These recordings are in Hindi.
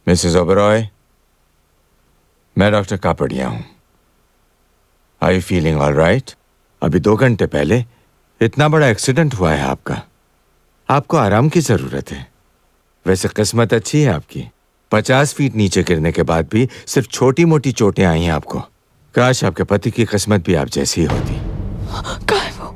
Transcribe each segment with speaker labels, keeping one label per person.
Speaker 1: मिसेस ओबरॉय, मैं डॉक्टर कापड़िया हूं। Are you feeling all right? अभी 2 घंटे पहले इतना बड़ा एक्सीडेंट हुआ है आपका। आपको आराम की जरूरत है। वैसे किस्मत अच्छी है आपकी। 50 फीट नीचे गिरने के बाद भी सिर्फ छोटी मोटी चोटें आई हैं आपको। काश आपके पति की किस्मत भी आप जैसी ही होती।
Speaker 2: कहाँ है वो?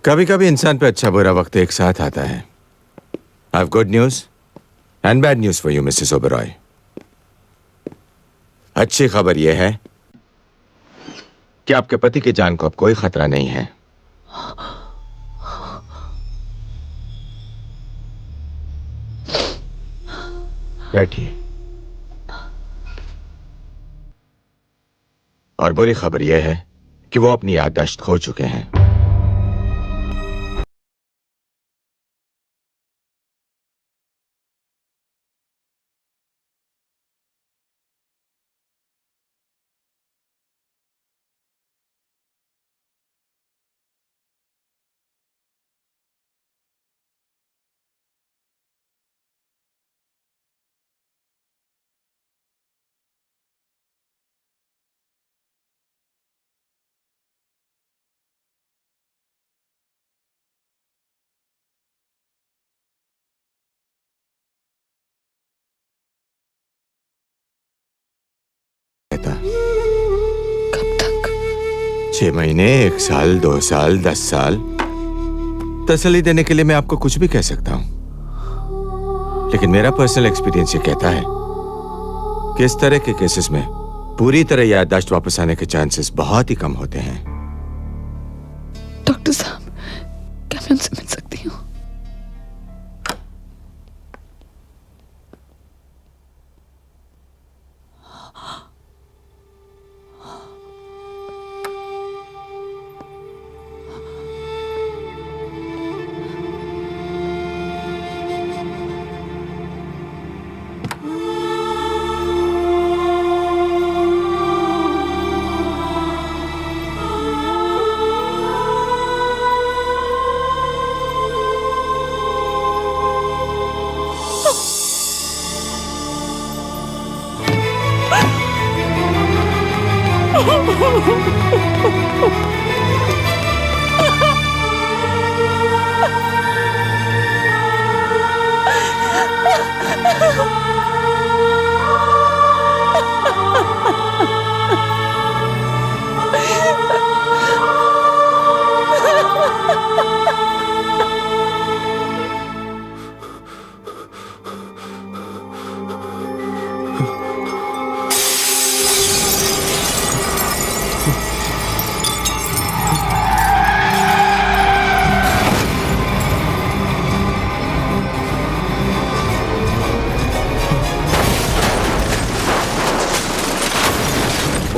Speaker 1: कभी कभी इंसान पे अच्छा बुरा वक्त एक साथ आता है। I have good news and bad news for you Mrs Oberoi. अच्छी खबर यह है कि आपके पति की जान को अब कोई खतरा नहीं है। बैठिए। और बुरी खबर यह है कि वो अपनी याददाश्त खो चुके हैं।
Speaker 2: कब तक?
Speaker 1: 6 महीने, 1 साल, 2 साल, 10 साल। तसल्ली देने के लिए मैं आपको कुछ भी कह सकता हूं, लेकिन मेरा पर्सनल एक्सपीरियंस ये कहता है कि इस तरह के केसेस में पूरी तरह याददाश्त वापस आने के चांसेस बहुत ही कम होते हैं।
Speaker 2: डॉक्टर साहब, क्या मैं उनसे मिल सकती हूँ?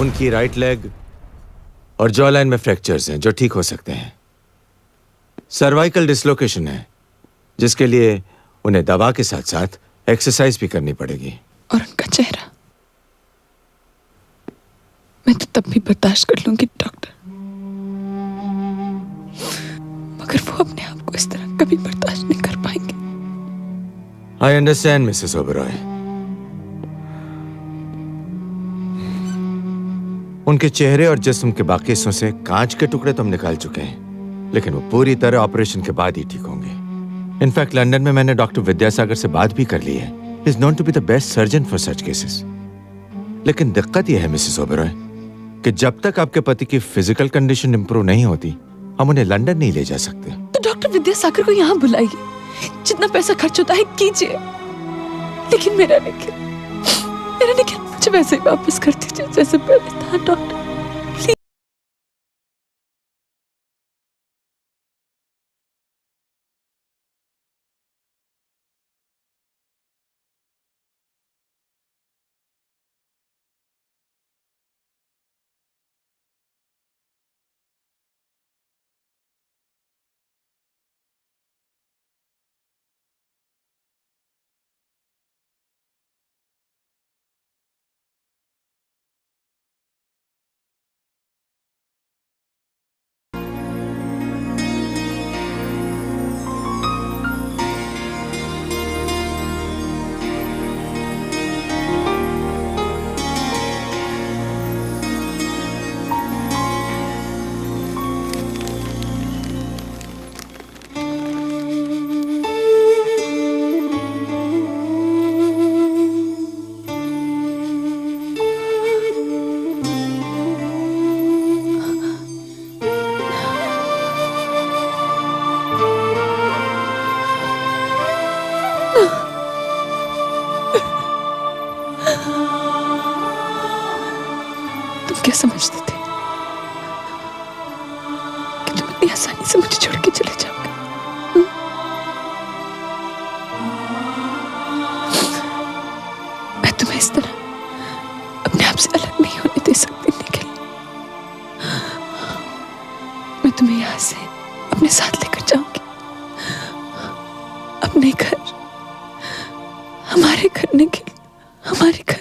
Speaker 1: उनकी राइट लेग और जॉ लाइन में फ्रैक्चर्स हैं जो ठीक हो सकते हैं। सर्वाइकल डिसलोकेशन है जिसके लिए उन्हें दवा के साथ साथ एक्सरसाइज भी करनी पड़ेगी।
Speaker 2: और उनका चेहरा, मैं तो तब भी बर्दाश्त कर लूंगी डॉक्टर, मगर वो अपने आप को इस तरह कभी बर्दाश्त नहीं कर पाएंगे।
Speaker 1: I understand Mrs Oberoi. उनके चेहरे और जिस्म के बाकी हिस्सों से कांच के टुकड़े तो हम निकाल चुके हैं, लेकिन वो पूरी तरह ऑपरेशन के बाद ही ठीक होंगे। इनफैक्ट लंदन में मैंने डॉक्टर विद्यासागर से बात भी कर ली है। Is known to be the best surgeon for such cases. लेकिन दिक्कत यह है मिसेस ओबरॉय कि जब तक आपके पति की फिजिकल कंडीशन इंप्रूव नहीं होती, हम उन्हें लंदन नहीं ले जा सकते।
Speaker 2: तो डॉक्टर विद्यासागर को यहाँ बुलाइए, जितना पैसा खर्च होता है कीजिए, लेकिन मेरा निखिल मुझे वैसे ही वापस कर दीजिए जैसे पहले था डॉक्टर। तुम क्या समझते थे कि तुम इतनी आसानी से मुझे छोड़ के चले जाओगे? मैं तुम्हें इस तरह अपने आप से अलग नहीं होने दे सकती निखिल। मैं तुम्हें यहां से अपने साथ लेकर जाऊंगी, अपने घर, हमारे घर निखिल, हमारे घर।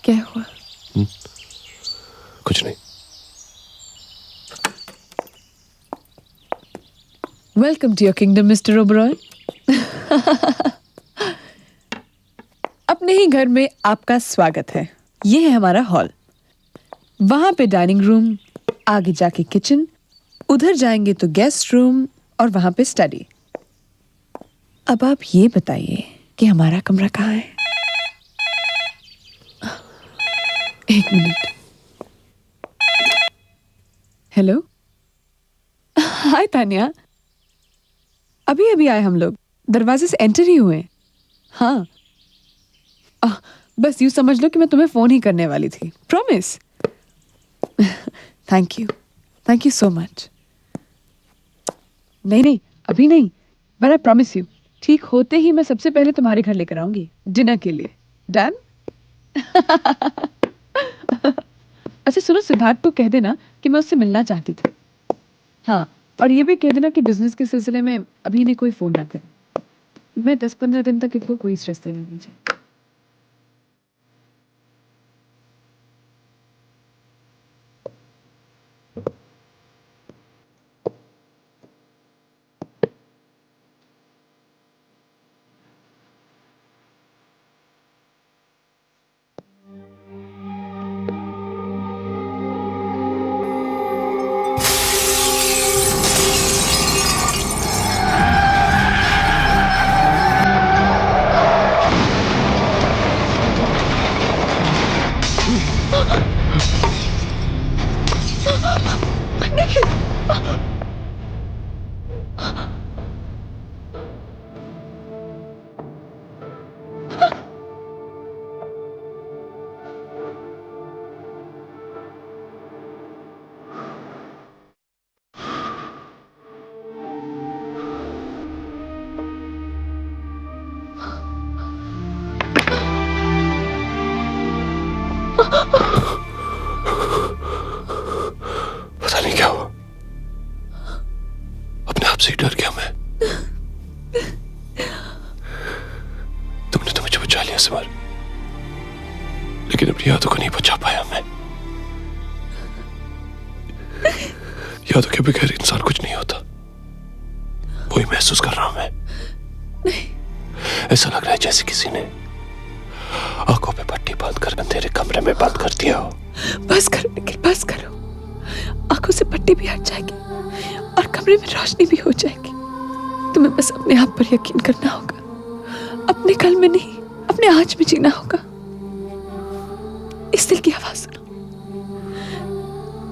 Speaker 2: क्या हुआ?
Speaker 3: कुछ नहीं।
Speaker 2: Welcome to your kingdom mister Oberoi. अपने ही घर में आपका स्वागत है। ये है हमारा हॉल, वहां पे डाइनिंग रूम, आगे जाके किचन, उधर जाएंगे तो गेस्ट रूम और वहां पे स्टडी। अब आप ये बताइए कि हमारा कमरा कहाँ है? एक मिनट। हेलो, हाय तानिया। अभी अभी आए हम लोग, दरवाजे से एंटर ही हुए। हाँ, बस यूं समझ लो कि मैं तुम्हें फोन ही करने वाली थी। Promise. Thank you so much. नहीं, अभी नहीं, बट आई प्रॉमिस यू, ठीक होते ही मैं सबसे पहले तुम्हारे घर लेकर आऊंगी डिनर के लिए। डन? अच्छा सुनो, सिद्धार्थ को कह देना कि मैं उससे मिलना चाहती थी। हाँ, और ये भी कह देना कि बिजनेस के सिलसिले में अभी नहीं कोई फोन ना करे। मैं 10-15 दिन तक इनको कोई स्ट्रेस देना नहीं चाहिए।
Speaker 3: पता नहीं क्या हुआ, अपने आप से ही डर गया मैं। तुमने तो मुझे बचा लिया सिमर, लेकिन अपनी यादों को नहीं बचा पाया मैं। यादों के बगैर इंसान कुछ नहीं होता, वही महसूस कर रहा हूं मैं। ऐसा लग रहा है जैसे किसी ने आंखों पे पट्टी बांधकर अंधेरे कमरे में बंद कर दिया हो।
Speaker 2: बस करो निखिल, बस करो। आंखों से पट्टी भी हट जाएगी और कमरे में रोशनी भी हो जाएगी। तुम्हें बस अपने आप पर यकीन करना होगा। अपने कल में नहीं, अपने आज में जीना होगा। इस दिल की आवाज सुनो।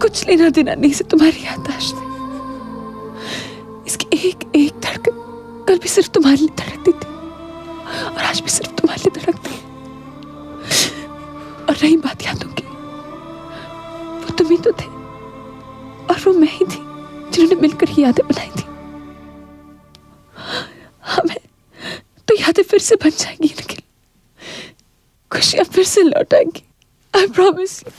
Speaker 2: कुछ लेना देना नहीं से तुम्हारी याददाश्त है। इसकी एक एक धड़कन कल भी सिर्फ तुम्हारे लिए धड़कती थी और आज भी सिर्फ तुम्हारे लिए धड़कती है। और रही बात यादों की, वो तुम ही तो थे और वो मैं ही थी जिन्होंने मिलकर ही यादें बनाई थी। हमें तो यादें फिर से बन जाएंगी निखिल, खुशियां फिर से लौट आएंगी। I promise you.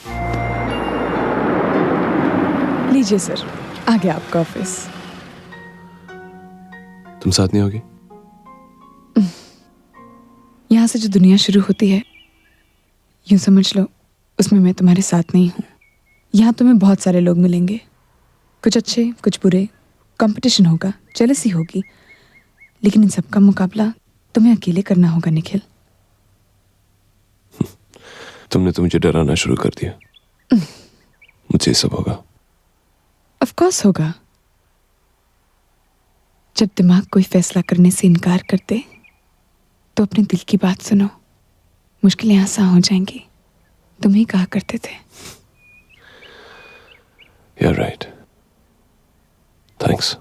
Speaker 2: लीजिए सर, आ गया आपका ऑफिस।
Speaker 3: तुम साथ नहीं होगी?
Speaker 2: यहां से जो दुनिया शुरू होती है, यूं समझ लो उसमें मैं तुम्हारे साथ नहीं हूं। यहां तुम्हें बहुत सारे लोग मिलेंगे, कुछ अच्छे कुछ बुरे, कंपटीशन होगा, जेलसी होगी, लेकिन इन सबका मुकाबला तुम्हें अकेले करना होगा निखिल।
Speaker 3: तुमने तो मुझे डराना शुरू कर दिया। मुझे सब होगा।
Speaker 2: ऑफ कोर्स होगा। जब दिमाग कोई फैसला करने से इनकार कर दे तो अपने दिल की बात सुनो, मुश्किलें आसान हो जाएंगी। तुम ही कहा करते थे।
Speaker 3: You're right. Thanks.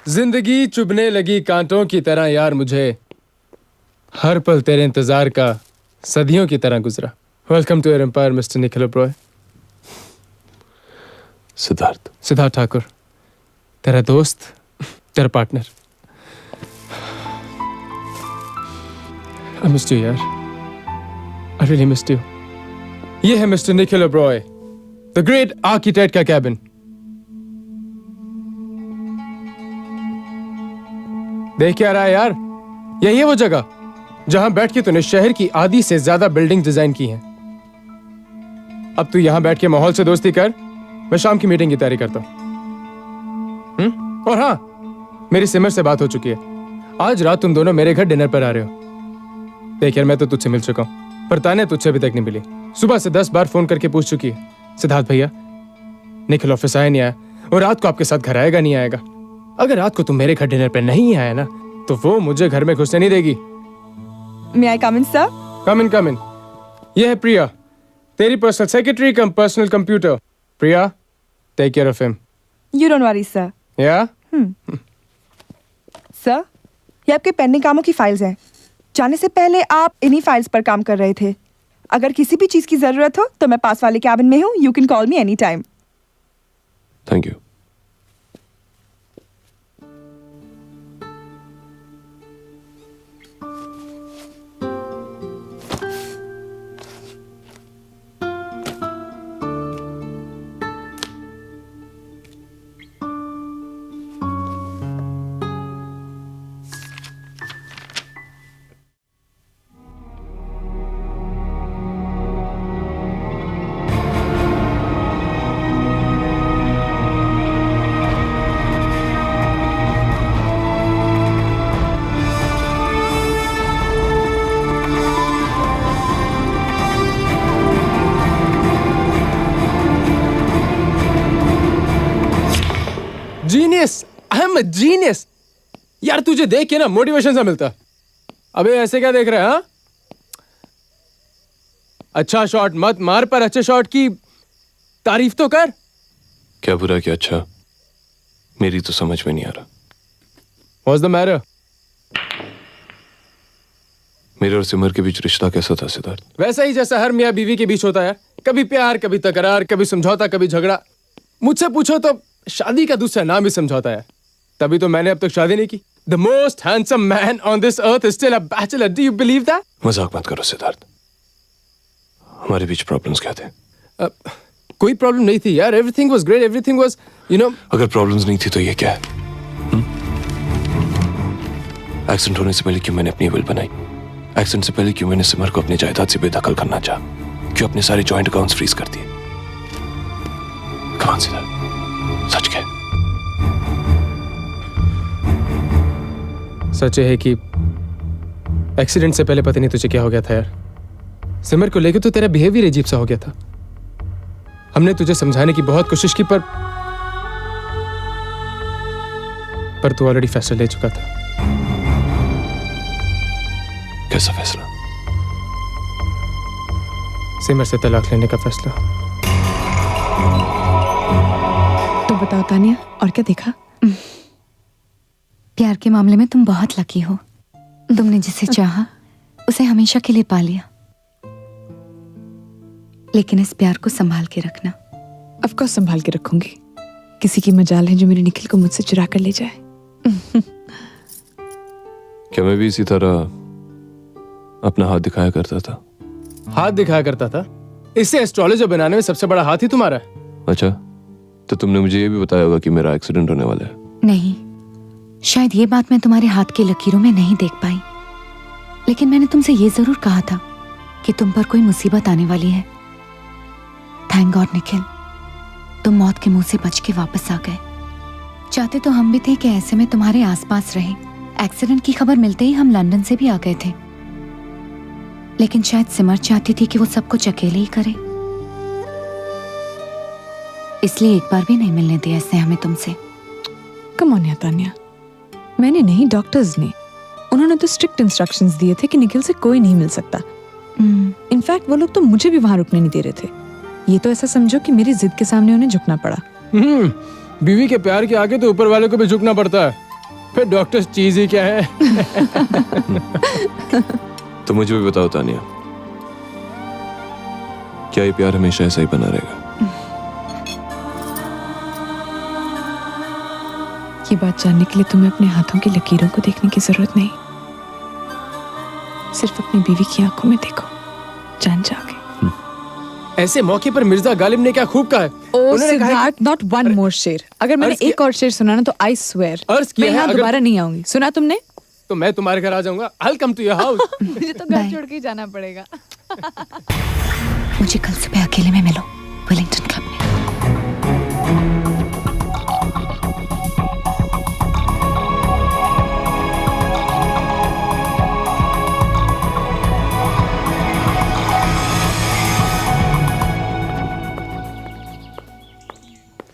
Speaker 4: जिंदगी चुभने लगी कांटों की तरह यार मुझे, हर पल तेरे इंतजार का सदियों की तरह गुजरा। Welcome to your empire mister Nikhil Oberoi. Siddharth Thakur, तेरा दोस्त, तेरा पार्टनर। आई मिस्ड यू यार, आई रियली मिस्ड यू। ये है mister Nikhil Oberoi, the great architect का कैबिन। देख क्या रहा है यार, यही है वो जगह जहां बैठ के तूने शहर की आधी से ज्यादा बिल्डिंग डिजाइन की हैं। अब तू यहां बैठ के माहौल से दोस्ती कर, मैं शाम की मीटिंग की तैयारी करता हूं। और हाँ, मेरी सिमर से बात हो चुकी है, आज रात तुम दोनों मेरे घर डिनर पर आ रहे हो। देख यार, मैं तो तुझसे मिल चुका हूं, पर ताने तुझसे अभी तक नहीं मिली। सुबह से 10 बार फोन करके पूछ चुकी है, सिद्धार्थ भैया निखिल ऑफिस आया नहीं आया, और रात को आपके साथ घर आएगा नहीं आएगा। अगर रात को तुम मेरे घर डिनर पे नहीं आया ना, तो वो मुझे घर में घुसने नहीं देगी।
Speaker 5: May I come in, sir?
Speaker 4: कम इन। ये है प्रिया, तेरी personal secretary cum personal computer. Priya, take care of him.
Speaker 5: You don't worry, sir.
Speaker 4: या
Speaker 5: सर, ये आपके पेंडिंग कामों की फाइल्स हैं। जाने से पहले आप इन्हीं फाइल्स पर काम कर रहे थे। अगर किसी भी चीज की जरूरत हो तो मैं पास वाले कैबिन में हूँ। You can call me any time.
Speaker 3: Thank you.
Speaker 4: Genius, I am a genius. यार तुझे देख के ना मोटिवेशन सा मिलता। अबे ऐसे क्या देख रहा है? हाँ, अच्छा शॉट मत मार, पर अच्छे शॉट की तारीफ तो कर।
Speaker 3: क्या बुरा क्या अच्छा, मेरी तो समझ में नहीं आ रहा।
Speaker 4: What's the matter?
Speaker 3: मेरे और सिमर के बीच रिश्ता कैसा था सिद्धार्थ?
Speaker 4: वैसा ही जैसा हर मियाँ बीवी के बीच होता है। कभी प्यार, कभी तकरार, कभी समझौता, कभी झगड़ा। मुझसे पूछो तो शादी का दूसरा नाम ही समझौता है। तभी तो मैंने अब तक शादी नहीं की। The most handsome man on this earth is still a bachelor. Do you believe that?
Speaker 3: मजाक मत करो सिद्धार्थ। हमारे बीच प्रॉब्लम्स क्या थे?
Speaker 4: कोई प्रॉब्लम नहीं थी यार। Everything was great. Everything was, you know.
Speaker 3: अगर प्रॉब्लम्स नहीं थी तो ये क्या है? एक्सीडेंट होने से पहले क्यों मैंने अपनी विल बनाई? एक्सीडेंट से पहले क्यों मैंने सिमर को अपनी जायदाद से बेदखल करना चाहा? क्यों अपने सारे जॉइंट अकाउंट्स फ्रीज कर दिए? कौन सिद्धार्थ, सच क्या?
Speaker 4: सच है कि एक्सीडेंट से पहले पता नहीं तुझे क्या हो गया था यार। सिमर को लेकर तो तेरा बिहेवियर अजीब सा हो गया था। हमने तुझे समझाने की बहुत कोशिश की पर तू ऑलरेडी फैसला ले चुका था।
Speaker 3: कैसा फैसला?
Speaker 4: सिमर से तलाक लेने का फैसला।
Speaker 2: तो बताओ तानिया, और क्या देखा?
Speaker 6: प्यार के मामले में तुम बहुत लकी हो। तुमने जिसे चाहा उसे हमेशा के लिए पा लिया। लेकिन इस प्यार को संभाल के रखना।
Speaker 2: ऑफ कोर्स संभाल के रखूंगी। किसी की मजाल है जो मेरे निखिल को मुझसे चुरा कर ले जाए।
Speaker 3: क्या मैं भी इसी तरह अपना हाथ दिखाया करता था?
Speaker 4: हाथ दिखाया करता था? इससे एस्ट्रोलॉजर बनाने में सबसे बड़ा हाथ ही तुम्हारा है।
Speaker 3: अच्छा, तो तुमने मुझे ये भी बताया होगा कि मेरा एक्सीडेंट होने वाला है?
Speaker 6: नहीं, शायद ये बात मैं तुम्हारे हाथ की लकीरों में नहीं देख पाई, लेकिन मैंने तुमसे ये जरूर कहा था कि तुम पर कोई मुसीबत आने वाली है। थैंक गॉड निखिल, तुम मौत के मुंह से बच के वापस आ गए। चाहते तो हम भी थे कि ऐसे में तुम्हारे आसपास रहे। एक्सीडेंट की खबर मिलते ही हम लंदन से भी आ गए थे, लेकिन शायद सिमर चाहती थी कि वो सब कुछ अकेले ही करे, इसलिए एक बार भी नहीं मिलने दिया इसने हमें तुमसे।
Speaker 2: कम ऑन यार तानिया, मैंने नहीं, डॉक्टर्स ने। उन्होंने तो स्ट्रिक्ट इंस्ट्रक्शंस दिए थे कि निखिल से कोई नहीं मिल सकता। इनफैक्ट वो लोग तो मुझे भी वहां रुकने नहीं दे रहे थे। ये तो ऐसा समझो कि मेरी जिद के सामने उन्हें झुकना पड़ा।
Speaker 4: बीवी के प्यार के आगे तो ऊपर वाले को भी झुकना पड़ता है। फिर डॉक्टर्स चीज ही क्या है?
Speaker 3: तो मुझे भी बताओ तानिया, क्या ये प्यार हमेशा ऐसा ही बना रहेगा?
Speaker 2: ये बात जानने के लिए तुम्हें अपने हाथों की लकीरों को देखने की जरूरत नहीं, सिर्फ अपनी बीवी की आंखों में देखो, जान जाओगे।
Speaker 4: ऐसे मौके पर मिर्जा गालिब ने क्या खूब कहा है। उन्होंने कहा
Speaker 2: सिद्धार्थ, नॉट वन मोर शेर। अगर मैंने एक और शेर सुना ना तो आई स्वेयर मैं यहाँ दोबारा नहीं आऊंगी। सुना तुमने?
Speaker 4: तो मैं तुम्हारे घर आ जाऊंगा। I'll come to your house।
Speaker 2: मुझे तो घर छोड़ के ही जाना पड़ेगा।
Speaker 6: मुझे कल सुबह अकेले में मिलो वेलिंगटन क्लब में।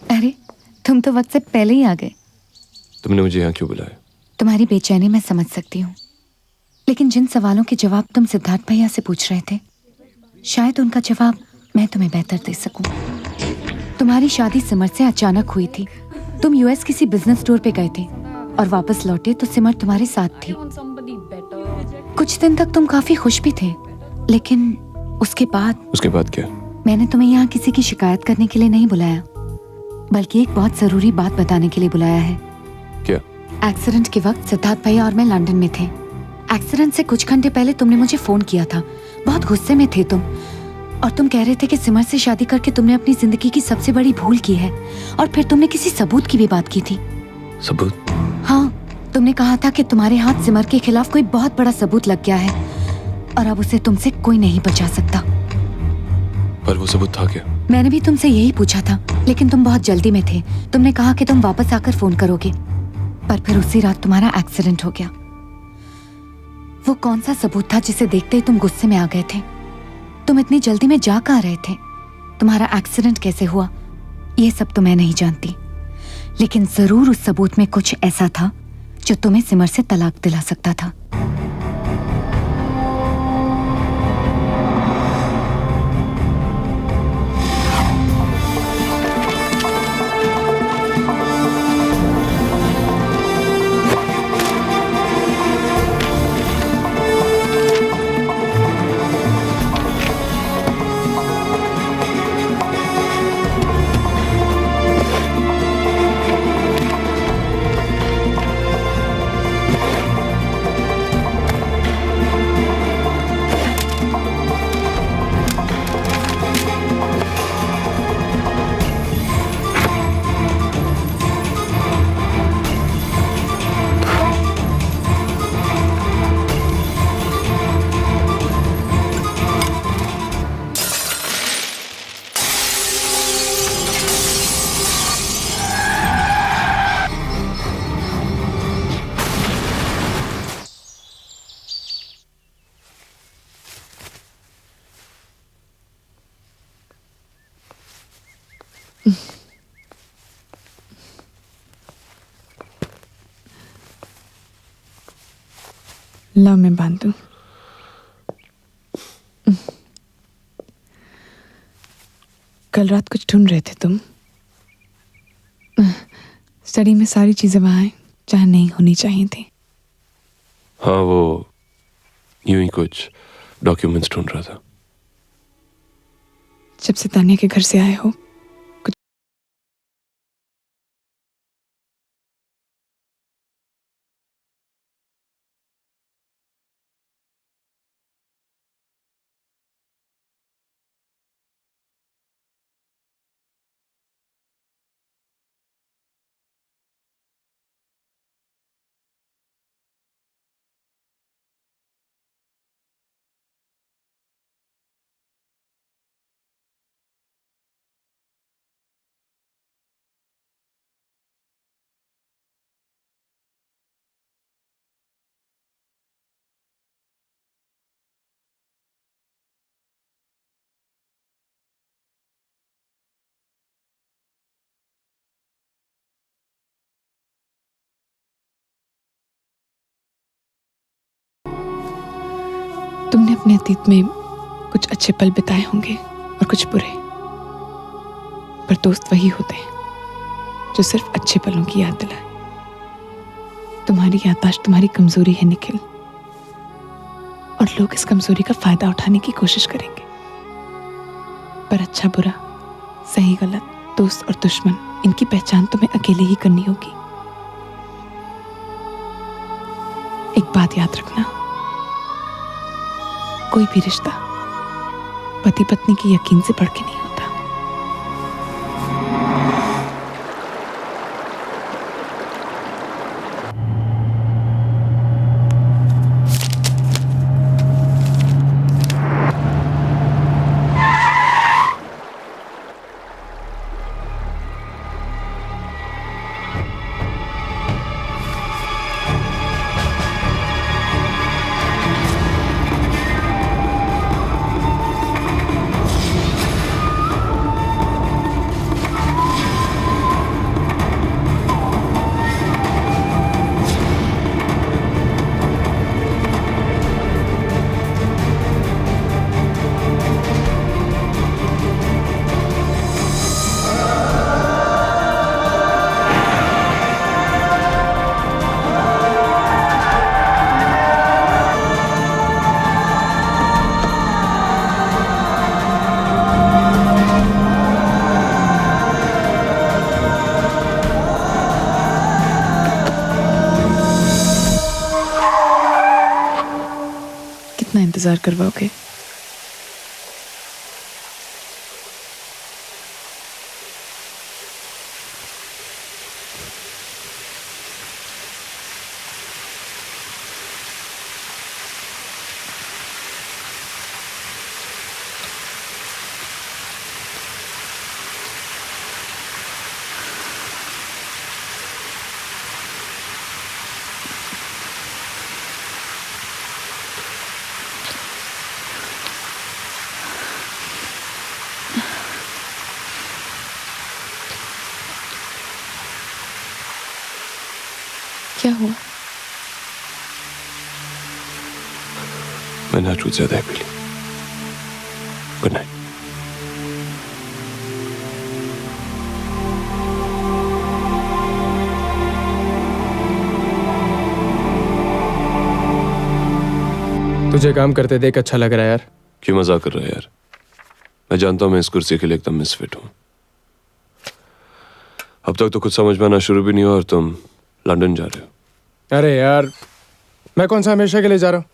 Speaker 6: अरे, तुम तो वक्त से पहले ही आ गए।
Speaker 3: तुमने मुझे यहाँ क्यों बुलाया?
Speaker 6: तुम्हारी बेचैनी मैं समझ सकती हूँ, लेकिन जिन सवालों के जवाब तुम सिद्धार्थ भैया से पूछ रहे थे, शायद उनका जवाब मैं तुम्हें बेहतर दे सकूं। तुम्हारी शादी सिमर से अचानक हुई थी। तुम यूएस किसी बिजनेस टूर पे गए थे और वापस लौटे तो सिमर तुम्हारे साथ थी। कुछ दिन तक तुम काफी खुश भी थे, लेकिन उसके बाद
Speaker 3: क्या?
Speaker 6: मैंने तुम्हें यहाँ किसी की शिकायत करने के लिए नहीं बुलाया, बल्कि एक बहुत जरूरी बात बताने के लिए बुलाया है।
Speaker 3: क्या?
Speaker 6: एक्सीडेंट के वक्त सिद्धार्थ भैया और मैं लंदन में थे। एक्सीडेंट से कुछ घंटे पहले तुमने मुझे फोन किया था। बहुत गुस्से में थे तुम, और तुम कह रहे थे कि सिमर से शादी करके तुमने अपनी जिंदगी की सबसे बड़ी भूल की है। और फिर तुमने किसी सबूत की भी बात की थी।
Speaker 3: सबूत?
Speaker 6: हाँ, तुमने कहा था कि तुम्हारे हाथ सिमर के खिलाफ कोई बहुत बड़ा सबूत लग गया है और अब उसे तुमसे कोई नहीं बचा सकता।
Speaker 3: पर वो सबूत था क्या?
Speaker 6: मैंने भी तुमसे यही पूछा था, लेकिन तुम बहुत जल्दी में थे। तुमने कहा कि तुम वापस आकर फोन करोगे, पर फिर उसी रात तुम्हारा एक्सीडेंट हो गया। वो कौन सा सबूत था जिसे देखते ही तुम गुस्से में आ गए थे? तुम इतनी जल्दी में जा कहाँ रहे थे? तुम्हारा एक्सीडेंट कैसे हुआ, ये सब तो मैं नहीं जानती, लेकिन जरूर उस सबूत में कुछ ऐसा था जो तुम्हें सिमर से तलाक दिला सकता था।
Speaker 2: ला मैं बांध दूं। कल रात कुछ ढूंढ रहे थे तुम। स्टडी में सारी चीजें वहां हैं जहां नहीं होनी चाहिए थी।
Speaker 3: हाँ, वो यूं ही कुछ डॉक्यूमेंट्स ढूंढ रहा था।
Speaker 2: जब से तानिया के घर से आए हो कुछ तुमने अपने अतीत में कुछ अच्छे पल बिताए होंगे और कुछ बुरे, पर दोस्त वही होते हैं जो सिर्फ अच्छे पलों की याद दिलाए। तुम्हारी याददाश्त तुम्हारी कमजोरी है निखिल, और लोग इस कमजोरी का फायदा उठाने की कोशिश करेंगे। पर अच्छा बुरा, सही गलत, दोस्त और दुश्मन, इनकी पहचान तुम्हें अकेले ही करनी होगी। एक बात याद रखना, कोई भी रिश्ता पति पत्नी के यकीन से बढ़ के नहीं होता। कितना इंतजार करवाओगे? क्या हुआ?
Speaker 3: मैंने आज कुछ ज्यादा ही पी ली। Good night.
Speaker 4: तुझे काम करते देख अच्छा लग रहा है यार।
Speaker 3: क्यों मजाक कर रहा है यार? मैं जानता हूं मैं इस कुर्सी के लिए एकदम मिसफिट हूं। अब तक तो कुछ समझ में आना शुरू भी नहीं हुआ और तुम लंदन जा रहे हो।
Speaker 4: अरे यार, मैं कौन सा हमेशा के लिए जा रहा हूँ?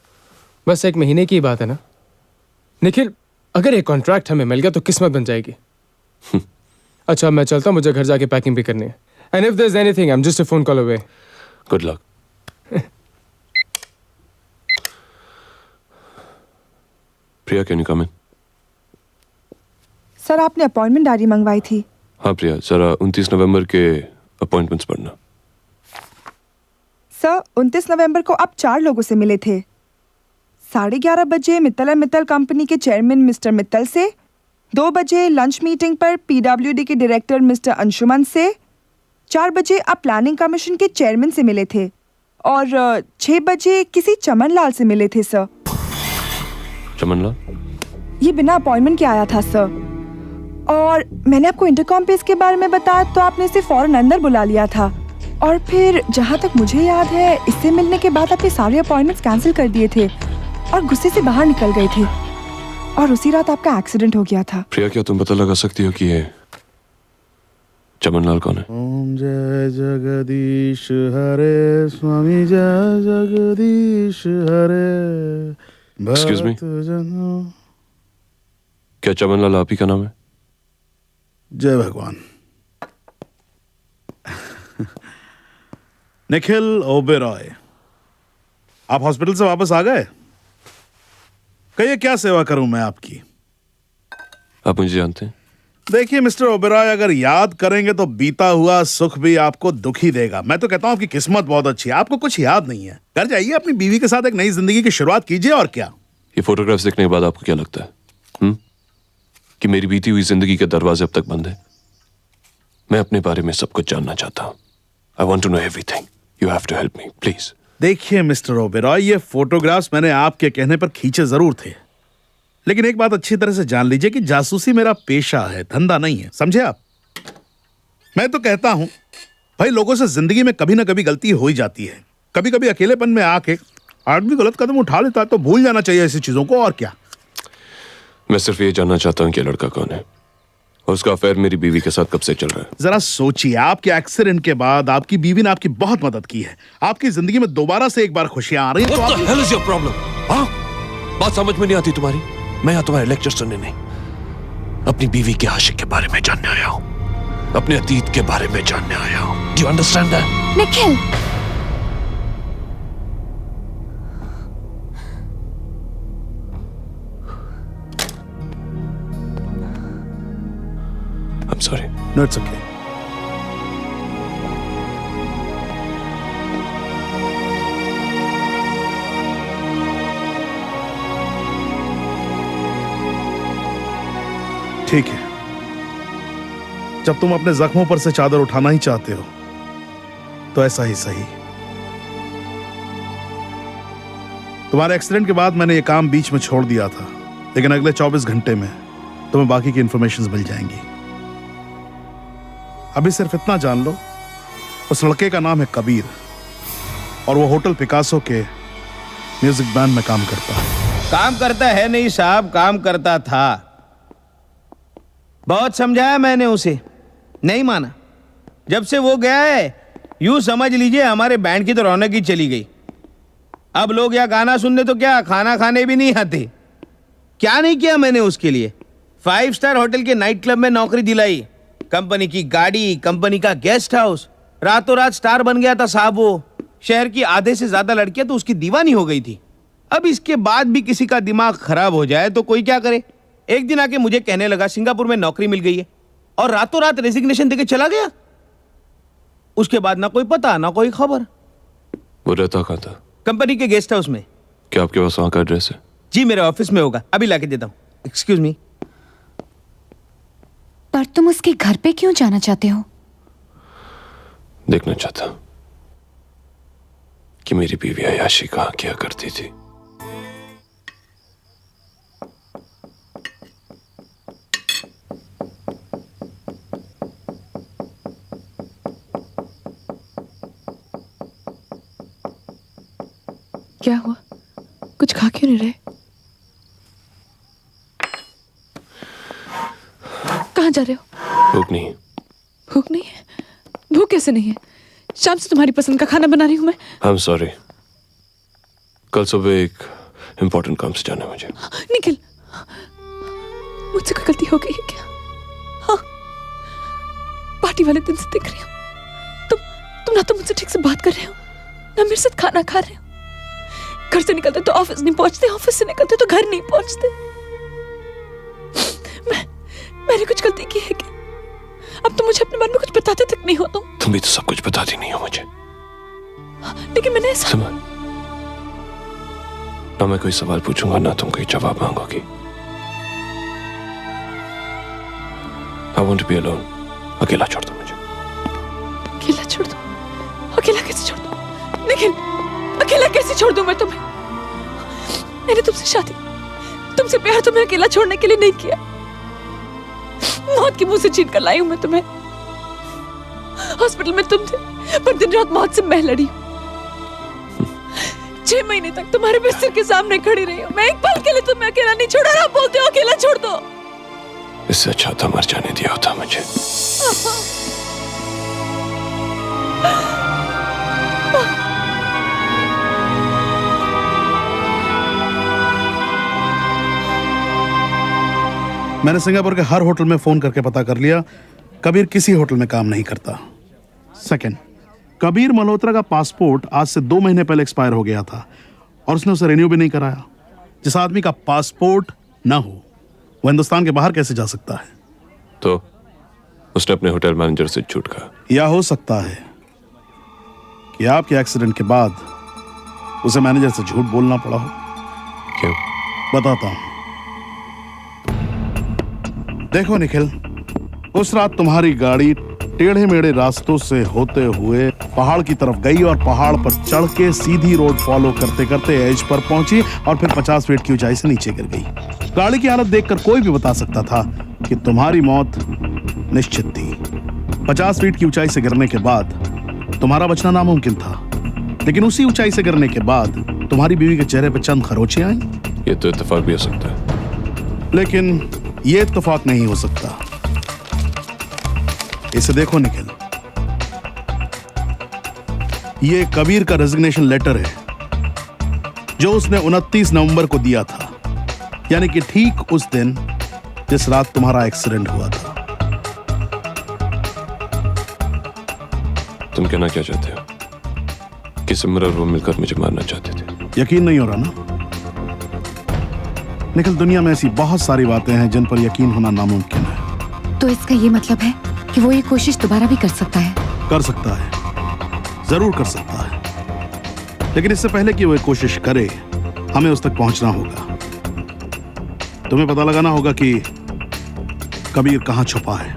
Speaker 4: बस 1 महीने की बात है ना निखिल। अगर एक कॉन्ट्रैक्ट हमें मिल गया तो किस्मत बन जाएगी। अच्छा, मैं चलता हूँ, मुझे घर जाके पैकिंग भी करनी है। And if there is anything, I am just a phone call away.
Speaker 3: Good luck. Priya, can you come in?
Speaker 5: Sir, आपने अपॉइंटमेंट डायरी मंगवाई थी।
Speaker 3: हाँ प्रिया, जरा 29 नवंबर के अपॉइंटमेंट्स पढ़ना।
Speaker 5: सर, 29 नवंबर को आप 4 लोगों से मिले थे। 11:30 बजे मित्तल एंड मित्तल कंपनी के चेयरमैन मिस्टर मित्तल से, 2 बजे लंच मीटिंग पर पीडब्ल्यूडी के डायरेक्टर मिस्टर अंशुमन से, 4 बजे आप प्लानिंग कमीशन के चेयरमैन से मिले थे और 6 बजे किसी चमन लाल से मिले थे सर।
Speaker 3: चमन लाल?
Speaker 5: ये बिना अपॉइंटमेंट के आया था सर, और मैंने आपको इंटरकॉम पे इसके बारे में बताया तो आपने इसे फौरन अंदर बुला लिया था, और फिर जहाँ तक मुझे याद है इससे मिलने के बाद आपने सारे अपॉइंटमेंट्स कैंसिल कर दिए थे और गुस्से से बाहर निकल गए थे, और उसी रात आपका एक्सीडेंट हो गया था।
Speaker 3: प्रिया, क्या तुम पता लगा सकती हो कि ये चमन लाल कौन है?
Speaker 7: ओम जय जगदीश हरे स्वामी, जय जगदीश हरे।
Speaker 3: Excuse me? क्या चमन लाल आप ही का नाम है?
Speaker 7: जय भगवान। निखिल ओबेरॉय, आप हॉस्पिटल से वापस आ गए? कहिए क्या सेवा करूं मैं आपकी?
Speaker 3: आप मुझे जानते हैं?
Speaker 7: देखिए मिस्टर ओबेरॉय, अगर याद करेंगे तो बीता हुआ सुख भी आपको दुख ही देगा। मैं तो कहता हूं आपकी किस्मत बहुत अच्छी है, आपको कुछ याद नहीं है। घर जाइए, अपनी बीवी के साथ एक नई जिंदगी की शुरुआत कीजिए, और क्या।
Speaker 3: ये फोटोग्राफ्स देखने के बाद आपको क्या लगता है कि मेरी बीती हुई जिंदगी के दरवाजे अब तक बंद है? मैं अपने बारे में सब कुछ जानना चाहता हूं। I want to know everything. You have to help me please.
Speaker 7: देखिए मिस्टर ओबेरॉय, ये फोटोग्राफ्स मैंने आपके कहने पर खींचे जरूर थे, लेकिन एक बात अच्छी तरह से जान लीजिए कि जासूसी मेरा पेशा है, धंधा नहीं है, समझे आप? मैं तो कहता हूं भाई, लोगों से जिंदगी में कभी ना कभी गलती हो ही जाती है। कभी कभी अकेलेपन में आके आदमी गलत कदम उठा लेता है, तो भूल जाना चाहिए ऐसी चीजों को, और क्या।
Speaker 3: मैं सिर्फ ये जानना चाहता हूं कि लड़का कौन है और उसका अफेयर मेरी बीवी के साथ कब से चल रहा है।
Speaker 7: जरा सोचिए, आपके एक्सीडेंट के बाद आपकी बीवी ने आपकी बहुत मदद की है, आपकी जिंदगी में दोबारा से एक बार खुशियां आ रही हैं, तो
Speaker 3: What the hell is your problem? हाँ? बात समझ में नहीं आती तुम्हारी? मैं यहाँ तुम्हारे लेक्चर सुनने नहीं, अपनी बीवी के आशिक के बारे में जानने आया हूँ, अपने अतीत के बारे में जानने आया हूँ। Do you understand that?
Speaker 6: Nikhil,
Speaker 3: I'm sorry.
Speaker 7: No, it's okay. ठीक है, जब तुम अपने जख्मों पर से चादर उठाना ही चाहते हो तो ऐसा ही सही। तुम्हारे एक्सीडेंट के बाद मैंने ये काम बीच में छोड़ दिया था, लेकिन अगले 24 घंटे में तुम्हें बाकी की इंफॉर्मेशन मिल जाएंगी। अभी सिर्फ इतना जान लो, उस लड़के का नाम है कबीर, और वो होटल पिकासो के म्यूजिक बैंड में काम करता है।
Speaker 8: काम करता है नहीं साहब, काम करता था। बहुत समझाया मैंने उसे, नहीं माना। जब से वो गया है, यूं समझ लीजिए हमारे बैंड की तो रौनक ही चली गई। अब लोग या गाना सुनने तो क्या, खाना खाने भी नहीं आते। क्या नहीं किया मैंने उसके लिए। 5 स्टार होटल के नाइट क्लब में नौकरी दिलाई, कंपनी की गाड़ी, कंपनी का गेस्ट हाउस, रातों रात स्टार बन गया था साहब वो। शहर की आधे से ज्यादा लड़कियां तो उसकी दीवानी हो गई थी। अब इसके बाद भी किसी का दिमाग खराब हो जाए तो कोई क्या करे। एक दिन आके मुझे कहने लगा सिंगापुर में नौकरी मिल गई है, और रातों रात रेजिग्नेशन देके चला गया। उसके बाद ना कोई पता ना कोई खबर।
Speaker 3: वो रहता कहाँ था?
Speaker 8: कंपनी के गेस्ट हाउस में।
Speaker 3: क्या आपके पास वहाँ का एड्रेस है?
Speaker 8: जी मेरे ऑफिस में होगा, अभी लाके देता हूँ। Excuse me.
Speaker 6: पर तुम उसके घर पे क्यों जाना चाहते हो?
Speaker 3: देखना चाहता कि मेरी बीवी अयाशी कहाँ क्या करती थी।
Speaker 2: क्या हुआ? कुछ खा क्यों नहीं रहे? कहाँ जा रहे हो?
Speaker 3: भूख नहीं।
Speaker 2: भूख नहीं है? भूख कैसे नहीं है? शाम से तुम्हारी पसंद का खाना बना रही हूं मैं।
Speaker 3: I'm sorry. कल सुबह एक इम्पोर्टेंट काम से जाना है मुझे।
Speaker 2: निखिल, मुझसे कोई गलती हो गई है क्या? हाँ, पार्टी वाले दिन से देख रही हूँ तुम ना तो मुझसे ठीक से बात कर रहे हो, ना मेरे साथ खाना खा रहे हो। घर से निकलते तो ऑफिस नहीं पहुंचते, ऑफिस से निकलते तो घर नहीं पहुंचते। मैंने कुछ गलती की है क्या? अब तो मुझे अपने बारे में कुछ बताते तक नहीं हो
Speaker 3: तुम भी तो सब कुछ बताती नहीं हो मुझे।
Speaker 2: लेकिन मैंने ऐसा
Speaker 3: ना मैं कोई सवाल पूछूंगा ना तुम कोई जवाब मांगोगी। want to be alone. अकेला छोड़ दो मुझे।
Speaker 2: अकेला छोड़ दो? अकेला कैसे छोड़ दूं? निखिल, अकेला कैसे छोड़ दूं मैं तुम्हें? मैंने तुमसे शादी, तुमसे प्यार तुम्हें अकेला छोड़ने के लिए नहीं किया। मौत के मुंह से छीन कर लाई हूं मैं तुम्हें। हॉस्पिटल में तुम थे, पर दिन रात मौत से मैं लड़ी हूं। 6 महीने तक तुम्हारे बिस्तर के सामने खड़ी रही हूं। मैं एक पल के लिए तुम्हें अकेला नहीं छोड़ा। आप बोलते हो अकेला छोड़ दो।
Speaker 3: इससे अच्छा था मर जाने दिया होता मुझे।
Speaker 7: मैंने सिंगापुर के हर होटल में फोन करके पता कर लिया, कबीर किसी होटल में काम नहीं करता। सेकंड, कबीर मल्होत्रा का पासपोर्ट आज से 2 महीने पहले एक्सपायर हो गया था और उसने उसे रिन्यू भी नहीं कराया। जिस आदमी का पासपोर्ट ना हो वो हिंदुस्तान के बाहर कैसे जा सकता है?
Speaker 3: तो उसने अपने होटल मैनेजर से झूठ कहा। या
Speaker 7: हो सकता है कि आपके एक्सीडेंट के बाद उसे मैनेजर से झूठ बोलना पड़ा हो।
Speaker 3: क्यों?
Speaker 7: बताता हूं। देखो निखिल, उस रात तुम्हारी गाड़ी टेढ़े मेढ़े रास्तों से होते हुए पहाड़ की तरफ गई और पहाड़ पर चढ़ के सीधी रोड फॉलो करते करते एज पर पहुंची और फिर 50 फीट की ऊंचाई से नीचे गिर गई। गाड़ी की हालत देखकर कोई भी बता सकता था कि तुम्हारी मौत निश्चित थी। 50 फीट की ऊंचाई से गिरने के बाद तुम्हारा बचना नामुमकिन था, लेकिन उसी ऊंचाई से गिरने के बाद तुम्हारी बीवी के चेहरे पर चंद खरोंचे आई।
Speaker 3: ये तो इत्तेफाक भी हो सकता है,
Speaker 7: लेकिन ये इत्तेफाक नहीं हो सकता। इसे देखो निखिल, ये कबीर का रेजिग्नेशन लेटर है जो उसने 29 नवंबर को दिया था, यानी कि ठीक उस दिन जिस रात तुम्हारा एक्सीडेंट हुआ था।
Speaker 3: तुम कहना क्या चाहते हो कि सिमर और वो मिलकर मुझे मारना चाहते थे?
Speaker 7: यकीन नहीं हो रहा ना निखिल? दुनिया में ऐसी बहुत सारी बातें हैं जिन पर यकीन होना नामुमकिन है।
Speaker 6: तो इसका ये मतलब है कि वो ये कोशिश दोबारा भी कर सकता है?
Speaker 7: कर सकता है, जरूर कर सकता है, लेकिन इससे पहले कि वो ये कोशिश करे हमें उस तक पहुंचना होगा। तुम्हें पता लगाना होगा कि कबीर कहां छुपा है।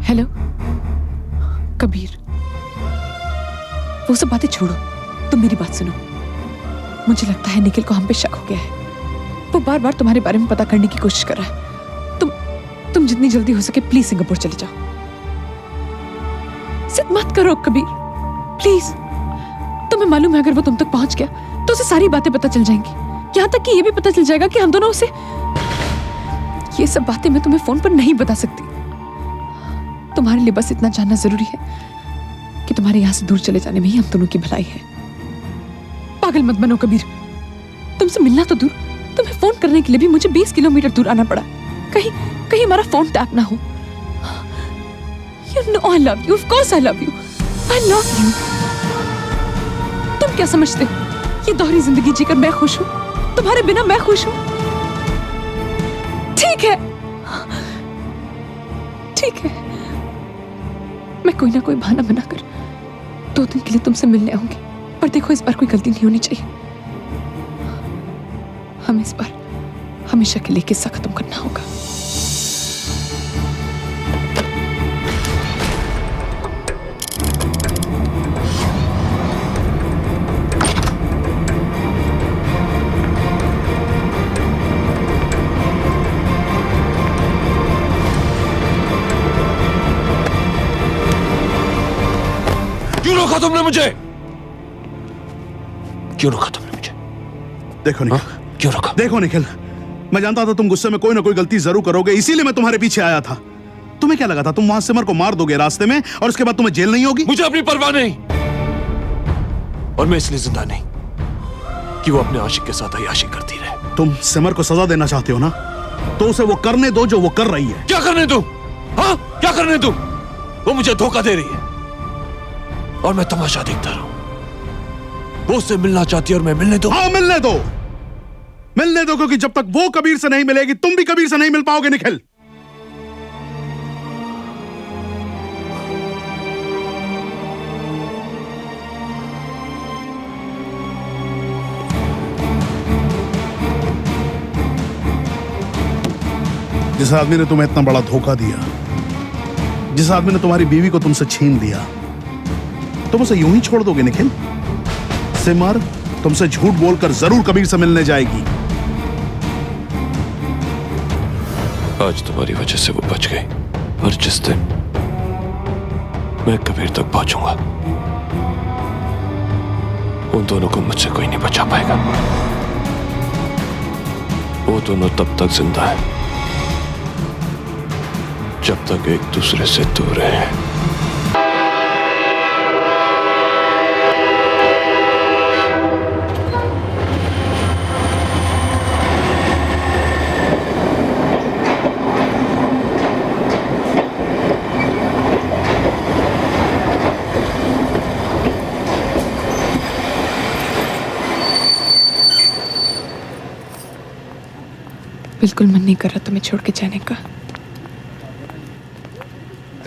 Speaker 2: हेलो कबीर, वो सब बातें छोड़ो, तुम मेरी बात सुनो। मुझे लगता है निखिल को हम पे शक हो गया है। वो बार बार तुम्हारे बारे में पता करने की कोशिश कर रहा है। तुम जितनी जल्दी हो सके प्लीज सिंगापुर चले जाओ। जिद मत करो कबीर, प्लीज। तुम्हें मालूम है अगर वो तुम तक पहुंच गया तो उसे सारी बातें पता चल जाएंगी। यहाँ तक कि ये भी पता चल जाएगा कि हम दोनों उसे। ये सब बातें मैं तुम्हें फोन पर नहीं बता सकती। तुम्हारे लिए बस इतना जानना जरूरी है कि तुम्हारे यहाँ से दूर चले जाने में ही हम दोनों की भलाई है। पागल मत बनो कबीर। तुमसे मिलना तो दूर, तुम्हें फोन करने के लिए भी मुझे 20 किलोमीटर दूर आना पड़ा। कहीं कहीं हमारा फोन टैप ना हो। You know I love you. Of course I love you. I love you. तुम क्या समझते हो? ये दोहरी जिंदगी जीकर मैं खुश हूँ, तुम्हारे बिना मैं खुश हूँ। ठीक है, ठीक है, मैं कोई ना कोई बहाना बनाकर 2 दिन के लिए तुमसे मिलने आऊंगी। पर देखो, इस बार कोई गलती नहीं होनी चाहिए। हमें इस बार हमेशा के लिए किस्सा खत्म करना होगा।
Speaker 3: क्यों रोका तुमने मुझे? क्यों रोका तुमने मुझे?
Speaker 7: देखो निखिल,
Speaker 3: क्यों रोका?
Speaker 7: देखो निखिल, मैं जानता था तुम गुस्से में कोई ना कोई गलती जरूर करोगे, इसीलिए मैं तुम्हारे पीछे आया था। तुम्हें क्या लगा था तुम वहां सिमर को मार दोगे रास्ते में और उसके बाद तुम्हें जेल नहीं होगी?
Speaker 3: मुझे अपनी परवाह नहीं, और मैं इसलिए जिंदा नहीं कि वो अपने आशिक के साथ अय्याशी करती रहे।
Speaker 7: तुम सिमर को सजा देना चाहते हो ना, तो उसे वो करने दो जो वो कर रही है।
Speaker 3: क्या करने दूं? हाँ, क्या करने दूं? वो मुझे धोखा दे रही है और मैं तमाशा देखता रहूं। वो उससे मिलना चाहती है और मैं मिलने दूं?
Speaker 7: हाँ, मिलने दो, मिलने दो, क्योंकि जब तक वो कबीर से नहीं मिलेगी तुम भी कबीर से नहीं मिल पाओगे निखिल। जिस आदमी ने तुम्हें इतना बड़ा धोखा दिया, जिस आदमी ने तुम्हारी बीवी को तुमसे छीन लिया, तुम उसे यूं ही छोड़ दोगे निखिल? सिमर तुमसे झूठ बोलकर जरूर कबीर से मिलने जाएगी।
Speaker 3: आज तुम्हारी वजह से वो बच गई, और जिस दिन मैं कबीर तक पहुंचूंगा, उन दोनों को मुझसे कोई नहीं बचा पाएगा। वो दोनों तब तक जिंदा है जब तक एक दूसरे से दूर हैं।
Speaker 2: बिल्कुल मन नहीं कर रहा तुम्हें छोड़ के जाने का।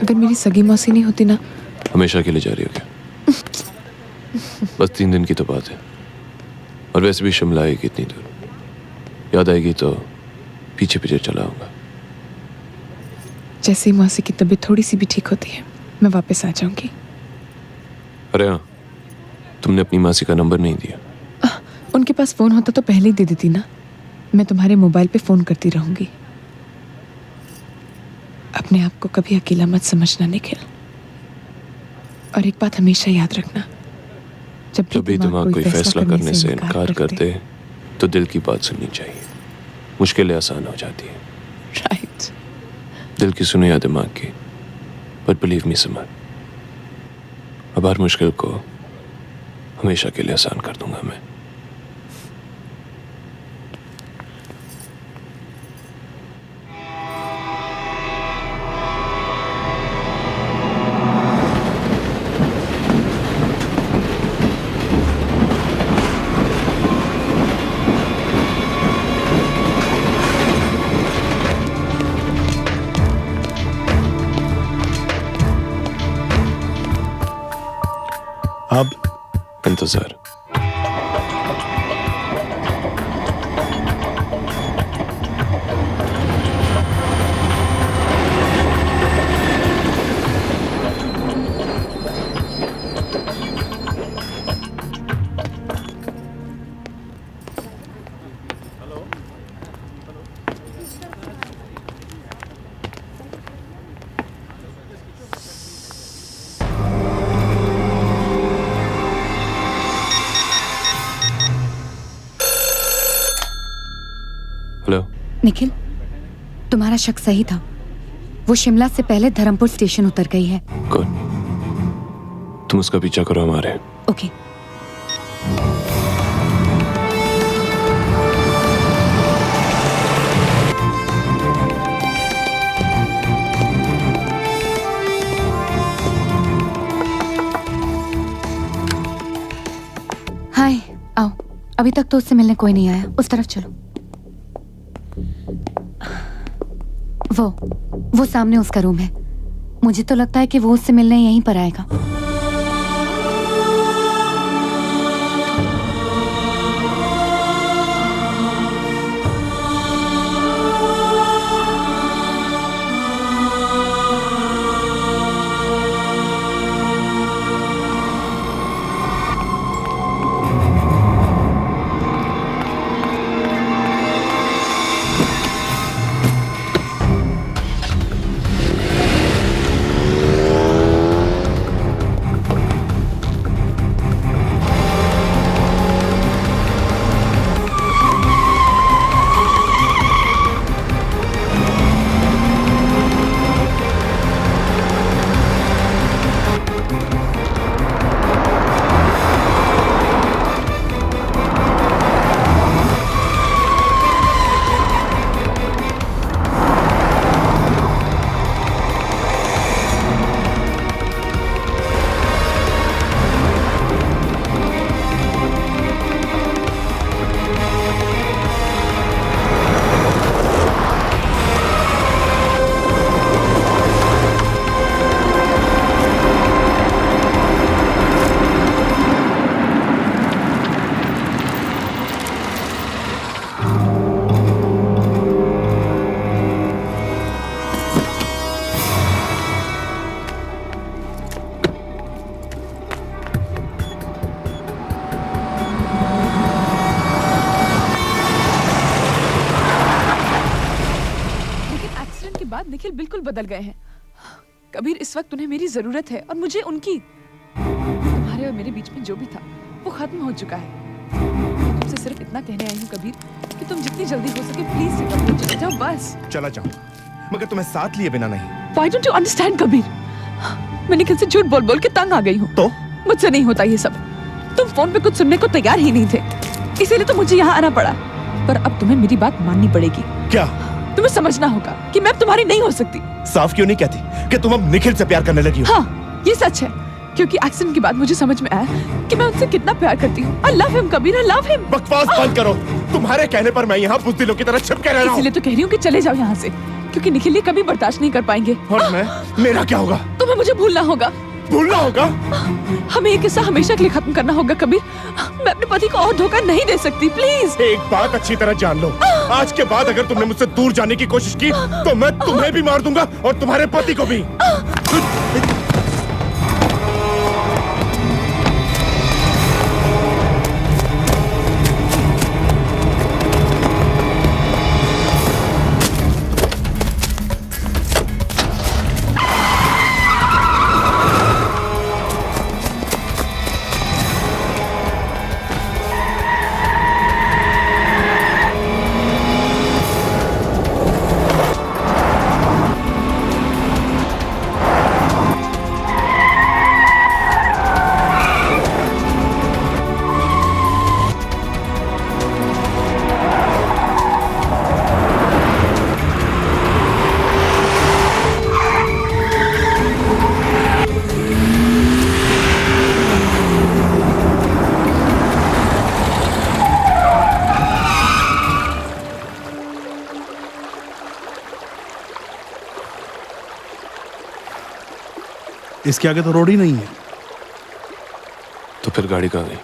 Speaker 2: अगर मेरी सगी मौसी नहीं होती ना।
Speaker 3: हमेशा के लिए जा रही हो क्या? बस 3 दिन की तो बात है, और वैसे भी शिमला आएगी इतनी दूर, याद आएगी तो पीछे पीछे चला आऊंगा।
Speaker 2: जैसे ही मौसी की तबीयत थोड़ी सी भी ठीक होती है, मैं वापस आ जाऊंगी।
Speaker 3: अरे हाँ, तुमने अपनी मासी का नंबर नहीं दिया।
Speaker 2: उनके पास फोन होता तो पहले ही दे देती ना। मैं तुम्हारे मोबाइल पे फोन करती रहूंगी। अपने आप को कभी अकेला मत समझना निखिल। और एक बात हमेशा याद रखना, जब भी
Speaker 3: दिमाग कोई फैसला करने से इनकार कर दे तो दिल की बात सुननी चाहिए। मुश्किलें आसान हो जाती है।
Speaker 2: राइट।
Speaker 3: दिल की सुनो या दिमाग की, बट बिलीव मी सिमर, अब हर मुश्किल को हमेशा के लिए आसान कर दूंगा मैं।
Speaker 7: अब
Speaker 3: इंतजार।
Speaker 6: निखिल, तुम्हारा शक सही था। वो शिमला से पहले धर्मपुर स्टेशन उतर गई है।
Speaker 3: कौन? तुम उसका पीछा करो हमारे।
Speaker 6: ओके। हाय, आओ। अभी तक तो उससे मिलने कोई नहीं आया। उस तरफ चलो। वो सामने उसका रूम है। मुझे तो लगता है कि वो उससे मिलने यहीं पर आएगा।
Speaker 2: निखिल बिल्कुल बदल गए हैं। कबीर, इस वक्त उन्हें मेरी जरूरत है और मुझे उनकी। तुम्हारे और मेरे बीच में जो भी था वो खत्म हो चुका है। तुमसे सिर्फ इतना कहने आई हूँ कबीर कि तुम जितनी जल्दी हो सके प्लीज से कबीर चले जाओ बस।
Speaker 9: चला जाओ, मगर तुम्हें साथ लिए बिना नहीं।
Speaker 2: Why don't you understand Kabir? मैं निखिल से झूठ बोल बोल के तंग आ गई हूँ।
Speaker 9: तो
Speaker 2: मुझसे नहीं होता ये सब। तुम फोन पे कुछ सुनने को तैयार ही नहीं थे, इसीलिए तो मुझे यहाँ आना पड़ा। पर अब तुम्हें मेरी बात माननी पड़ेगी।
Speaker 9: क्या?
Speaker 2: तुम्हें समझना होगा कि मैं अब तुम्हारी नहीं हो सकती।
Speaker 9: साफ क्यों नहीं कहती कि तुम अब निखिल से प्यार करने लगी हो?
Speaker 2: हाँ, ये सच है, क्योंकि एक्सीडेंट के बाद मुझे समझ में आया कि मैं उनसे कितना प्यार करती हूँ। I love him Kabir, I love him।
Speaker 9: बकवास बंद करो। तुम्हारे कहने पर मैं यहाँ बुज़दिलों की तरह छिप के रह रहा हूँ।
Speaker 2: इसीलिए तो कह रही हूँ कि चले जाओ यहाँ से, क्योंकि निखिल ये कभी बर्दाश्त नहीं कर पाएंगे।
Speaker 9: और मेरा क्या होगा?
Speaker 2: तुम्हें मुझे भूलना होगा।
Speaker 9: भूलना होगा?
Speaker 2: हमें ये किस्सा हमेशा के लिए खत्म करना होगा कबीर। मैं अपने पति को और धोखा नहीं दे सकती, प्लीज।
Speaker 9: एक बात अच्छी तरह जान लो, आज के बाद अगर तुमने मुझसे दूर जाने की कोशिश की तो मैं तुम्हें भी मार दूंगा और तुम्हारे पति को भी।
Speaker 7: इसके आगे तो रोड ही नहीं है।
Speaker 3: तो फिर गाड़ी कहाँ गई?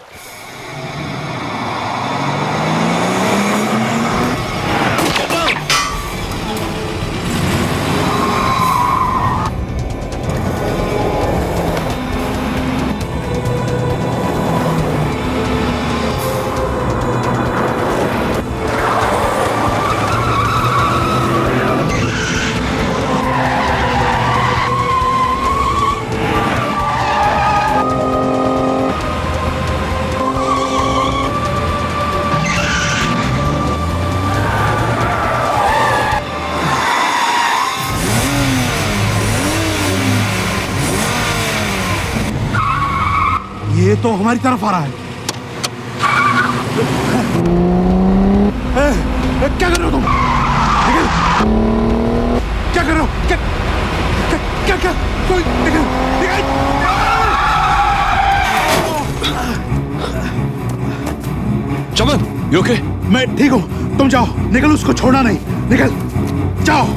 Speaker 7: तो हमारी तरफ आ रहा है। क्या कर रहे हो तुम? क्या कर रहे हो? क्या क्या क्या कोई
Speaker 3: चमन, you okay?
Speaker 7: मैं ठीक हूँ, तुम जाओ। निकल, उसको छोड़ना नहीं। निकल, जाओ।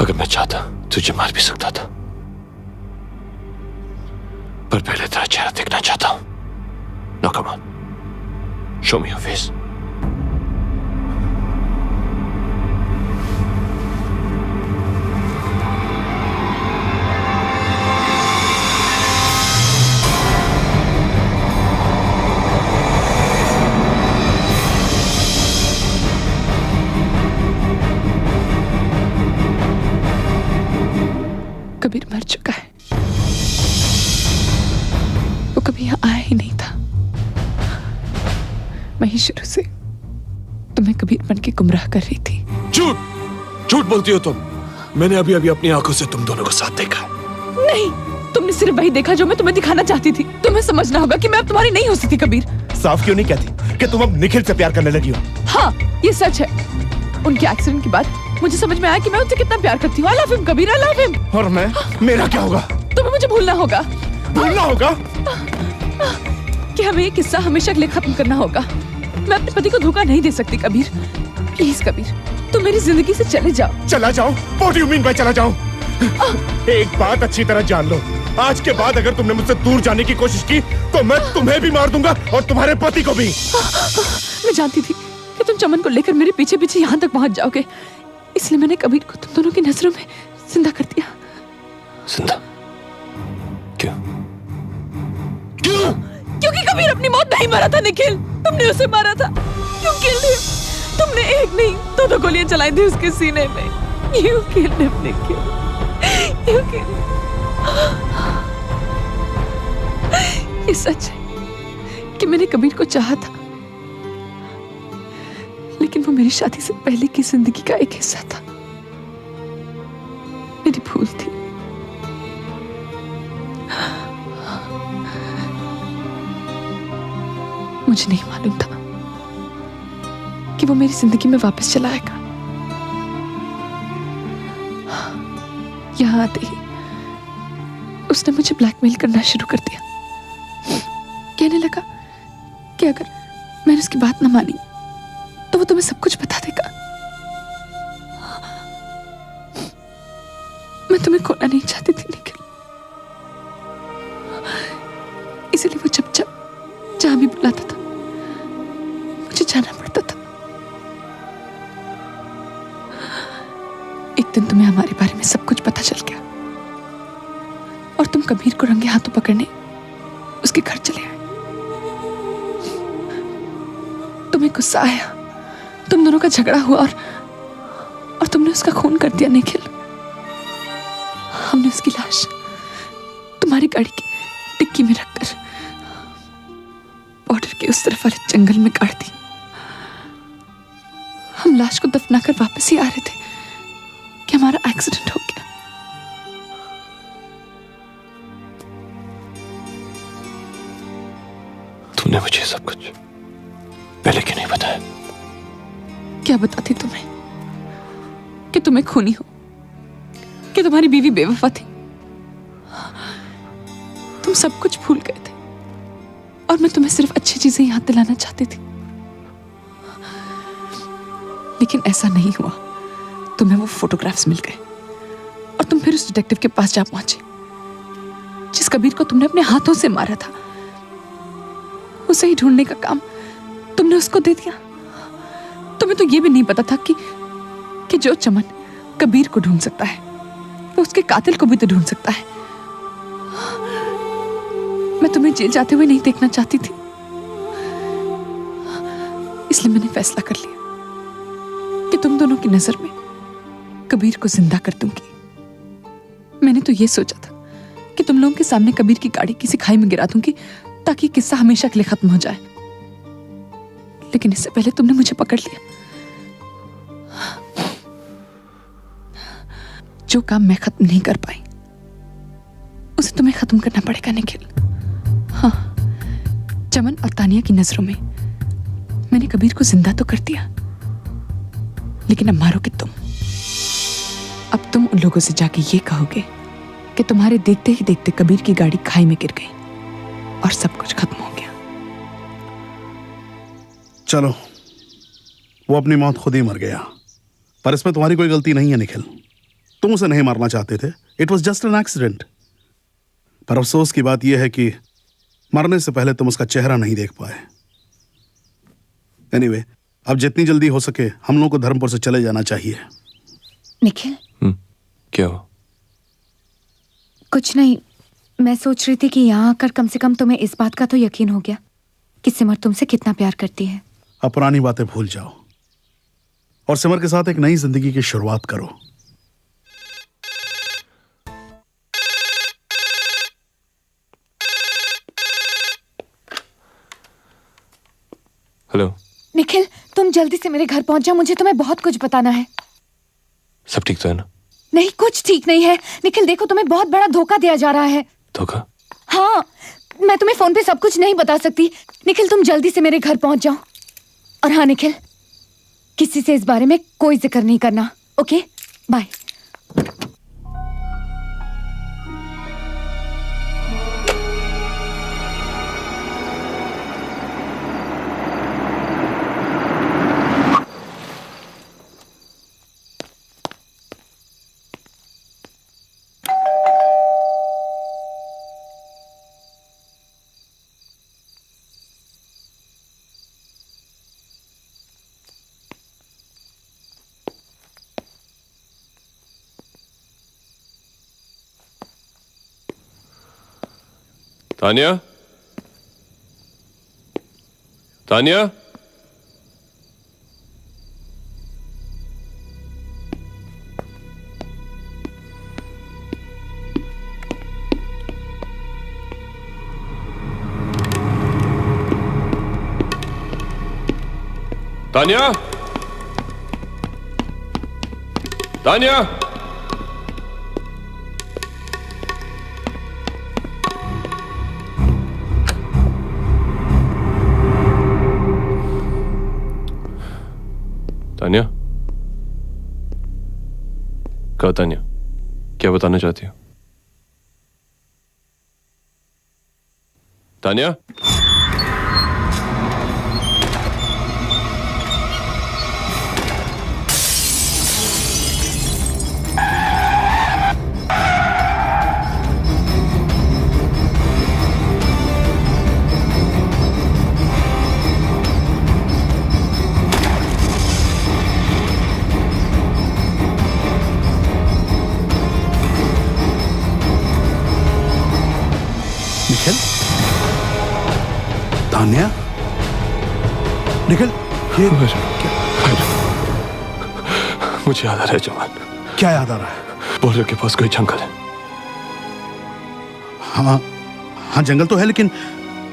Speaker 3: अगर मैं चाहता तुझे मार भी सकता था, पर पहले तेरा चेहरा देखना चाहता हूं। Now come on, show me your face.
Speaker 2: Kabir मर चुका है, वो कभी यहाँ आया ही नहीं था। मैं ही शुरू से तुम्हें कबीर बन के गुमराह कर रही थी।
Speaker 3: झूठ बोलती हो तुम। मैंने अभी अभी अपनी आंखों से तुम दोनों को साथ देखा है।
Speaker 2: नहीं, तुमने सिर्फ वही देखा जो मैं तुम्हें दिखाना चाहती थी। तुम्हें समझना होगा कि मैं अब तुम्हारी नहीं हो सकती। कबीर,
Speaker 9: साफ क्यों नहीं कहती कि तुम अब निखिल से प्यार करने लगी हो?
Speaker 2: हाँ, ये सच है। उनके एक्सीडेंट के बाद मुझे समझ में आया कि मैं उससे कितना प्यार करती हूँ। I love him Kabir, I love him.
Speaker 9: और मैं, मेरा क्या होगा?
Speaker 2: तुम्हें मुझे भूलना होगा।
Speaker 9: भूलना होगा
Speaker 2: कि हमें ये किस्सा हमेशा के लिए खत्म करना होगा। मैं अपने पति को धोखा नहीं दे सकती कबीर। प्लीज कबीर, तुम मेरी जिंदगी से चले जाओ।
Speaker 9: चला जाऊं? What do you mean by चला जाऊं? एक बात अच्छी तरह जान लो, आज के बाद अगर तुमने मुझसे दूर जाने की कोशिश की तो मैं तुम्हें भी मार दूंगा और तुम्हारे पति को भी।
Speaker 2: मैं जानती थी कि तुम चमन को लेकर मेरे पीछे पीछे यहाँ तक पहुँच जाओगे, इसलिए मैंने कबीर को तुम दोनों की नजरों में जिंदा कर दिया।
Speaker 3: जिंदा? क्यों?
Speaker 2: क्यों? क्योंकि कबीर अपनी मौत नहीं मरा था निखिल, तुमने उसे मारा था। You killed him. तुमने एक नहीं दो गोलियां चलाई थी उसके सीने में। You killed him, Nikhil. You killed him. ये सच है कि मैंने कबीर को चाहा था, लेकिन वो मेरी शादी से पहले की जिंदगी का एक हिस्सा था। मेरी भूल थी। मुझे नहीं मालूम था कि वो मेरी जिंदगी में वापस चला आएगा। यहाँ आते ही उसने मुझे ब्लैकमेल करना शुरू कर दिया। कहने लगा कि अगर मैंने उसकी बात न मानी तो वो तुम्हें सब कुछ बता देगा। मैं तुम्हें खोना नहीं चाहती थी निखिल, इसलिए वो जब जब जहां भी बुलाता था मुझे जाना पड़ता था। एक दिन तुम्हें हमारे बारे में सब कुछ पता चल गया और तुम कबीर को रंगे हाथों पकड़ने उसके घर चले आए। तुम्हें गुस्सा आया, तुम दोनों का झगड़ा हुआ और तुमने उसका खून कर दिया निखिल। हमने उसकी लाश तुम्हारी गाड़ी की डिक्की में रखकर बॉर्डर के उस तरफ वाले जंगल में गाड़ दी। हम लाश को दफनाकर वापस ही आ रहे थे कि हमारा एक्सीडेंट हो गया।
Speaker 3: तूने मुझे सब कुछ पहले क्यों नहीं बताया?
Speaker 2: क्या बताती तुम्हें कि तुम्हें खूनी हो, कि तुम्हारी बीवी बेवफा थी। तुम सब कुछ भूल गए थे और मैं तुम्हें सिर्फ अच्छी चीजें याद दिलाना चाहती थी, लेकिन ऐसा नहीं हुआ। तुम्हें वो फोटोग्राफ्स मिल गए और तुम फिर उस डिटेक्टिव के पास जा पहुंचे जिस कबीर को तुमने अपने हाथों से मारा था। उसे ही ढूंढने का काम तुमने उसको दे दिया। तुम्हें तो ये भी नहीं पता था कि जो चमन कबीर को ढूंढ सकता है वो उसके कातिल को भी तो ढूंढ सकता है। मैं तुम्हें जेल जाते हुए नहीं देखना चाहती थी, इसलिए मैंने फैसला कर लिया कि तुम दोनों की नजर में कबीर को जिंदा कर दूंगी। मैंने तो ये सोचा था कि तुम लोगों के सामने कबीर की गाड़ी किसी खाई में गिरा दूंगी ताकि किस्सा हमेशा के लिए खत्म हो जाए, लेकिन इससे पहले तुमने मुझे पकड़ लिया। जो काम मैं खत्म नहीं कर पाई उसे तुम्हें खत्म करना पड़ेगा निखिल। हाँ, चमन और तानिया की नजरों में मैंने कबीर को जिंदा तो कर दिया, लेकिन अब मारोगे तुम। अब तुम उन लोगों से जाके ये कहोगे कि तुम्हारे देखते ही देखते कबीर की गाड़ी खाई में गिर गई और सब कुछ खत्म हो गया।
Speaker 7: चलो, वो अपनी मौत खुद ही मर गया, पर इसमें तुम्हारी कोई गलती नहीं है निखिल। तुम उसे नहीं मारना चाहते थे, it was just an accident. पर अफसोस की बात यह है कि मरने से पहले तुम उसका चेहरा नहीं देख पाए। एनीवे, अब जितनी जल्दी हो सके हम लोगों को धर्मपुर से चले जाना चाहिए।
Speaker 6: निखिल,
Speaker 3: क्या हुआ?
Speaker 6: कुछ नहीं, मैं सोच रही थी कि यहाँ आकर कम से कम तुम्हें इस बात का तो यकीन हो गया कि सिमर तुमसे कितना प्यार करती है।
Speaker 7: अब पुरानी बातें भूल जाओ और सिमर के साथ एक नई जिंदगी की शुरुआत करो।
Speaker 3: हेलो
Speaker 6: निखिल, तुम जल्दी से मेरे घर पहुंच जाओ, मुझे तुम्हें बहुत कुछ बताना है।
Speaker 3: सब ठीक तो है ना?
Speaker 6: नहीं, कुछ ठीक नहीं है। निखिल देखो, तुम्हें बहुत बड़ा धोखा दिया जा रहा है।
Speaker 3: धोखा?
Speaker 6: हाँ, मैं तुम्हें फोन पे सब कुछ नहीं बता सकती। निखिल, तुम जल्दी से मेरे घर पहुंच जाओ। और हाँ निखिल, किसी से इस बारे में कोई जिक्र नहीं करना, ओके? बाय।
Speaker 3: तानिया? तानिया? तानिया? तानिया? तानिया? कहा तानिया, क्या बताना चाहती हो? तानिया?
Speaker 7: निखिल, तान्या, निखिल, ये
Speaker 3: मुझे याद आ रहा है जवान।
Speaker 7: क्या याद आ रहा है?
Speaker 3: बॉर्डर के पास कोई जंगल है।
Speaker 7: हाँ हाँ, जंगल तो है, लेकिन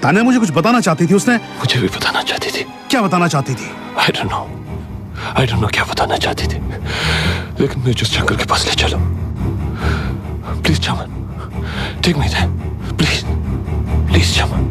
Speaker 7: तान्या मुझे कुछ बताना चाहती थी। उसने
Speaker 3: मुझे भी बताना चाहती थी।
Speaker 7: क्या बताना चाहती थी?
Speaker 3: I don't know क्या बताना चाहती थी, लेकिन मुझे उस जंगल के पास ले चलो। Please Chaman, take me there, please please Chaman.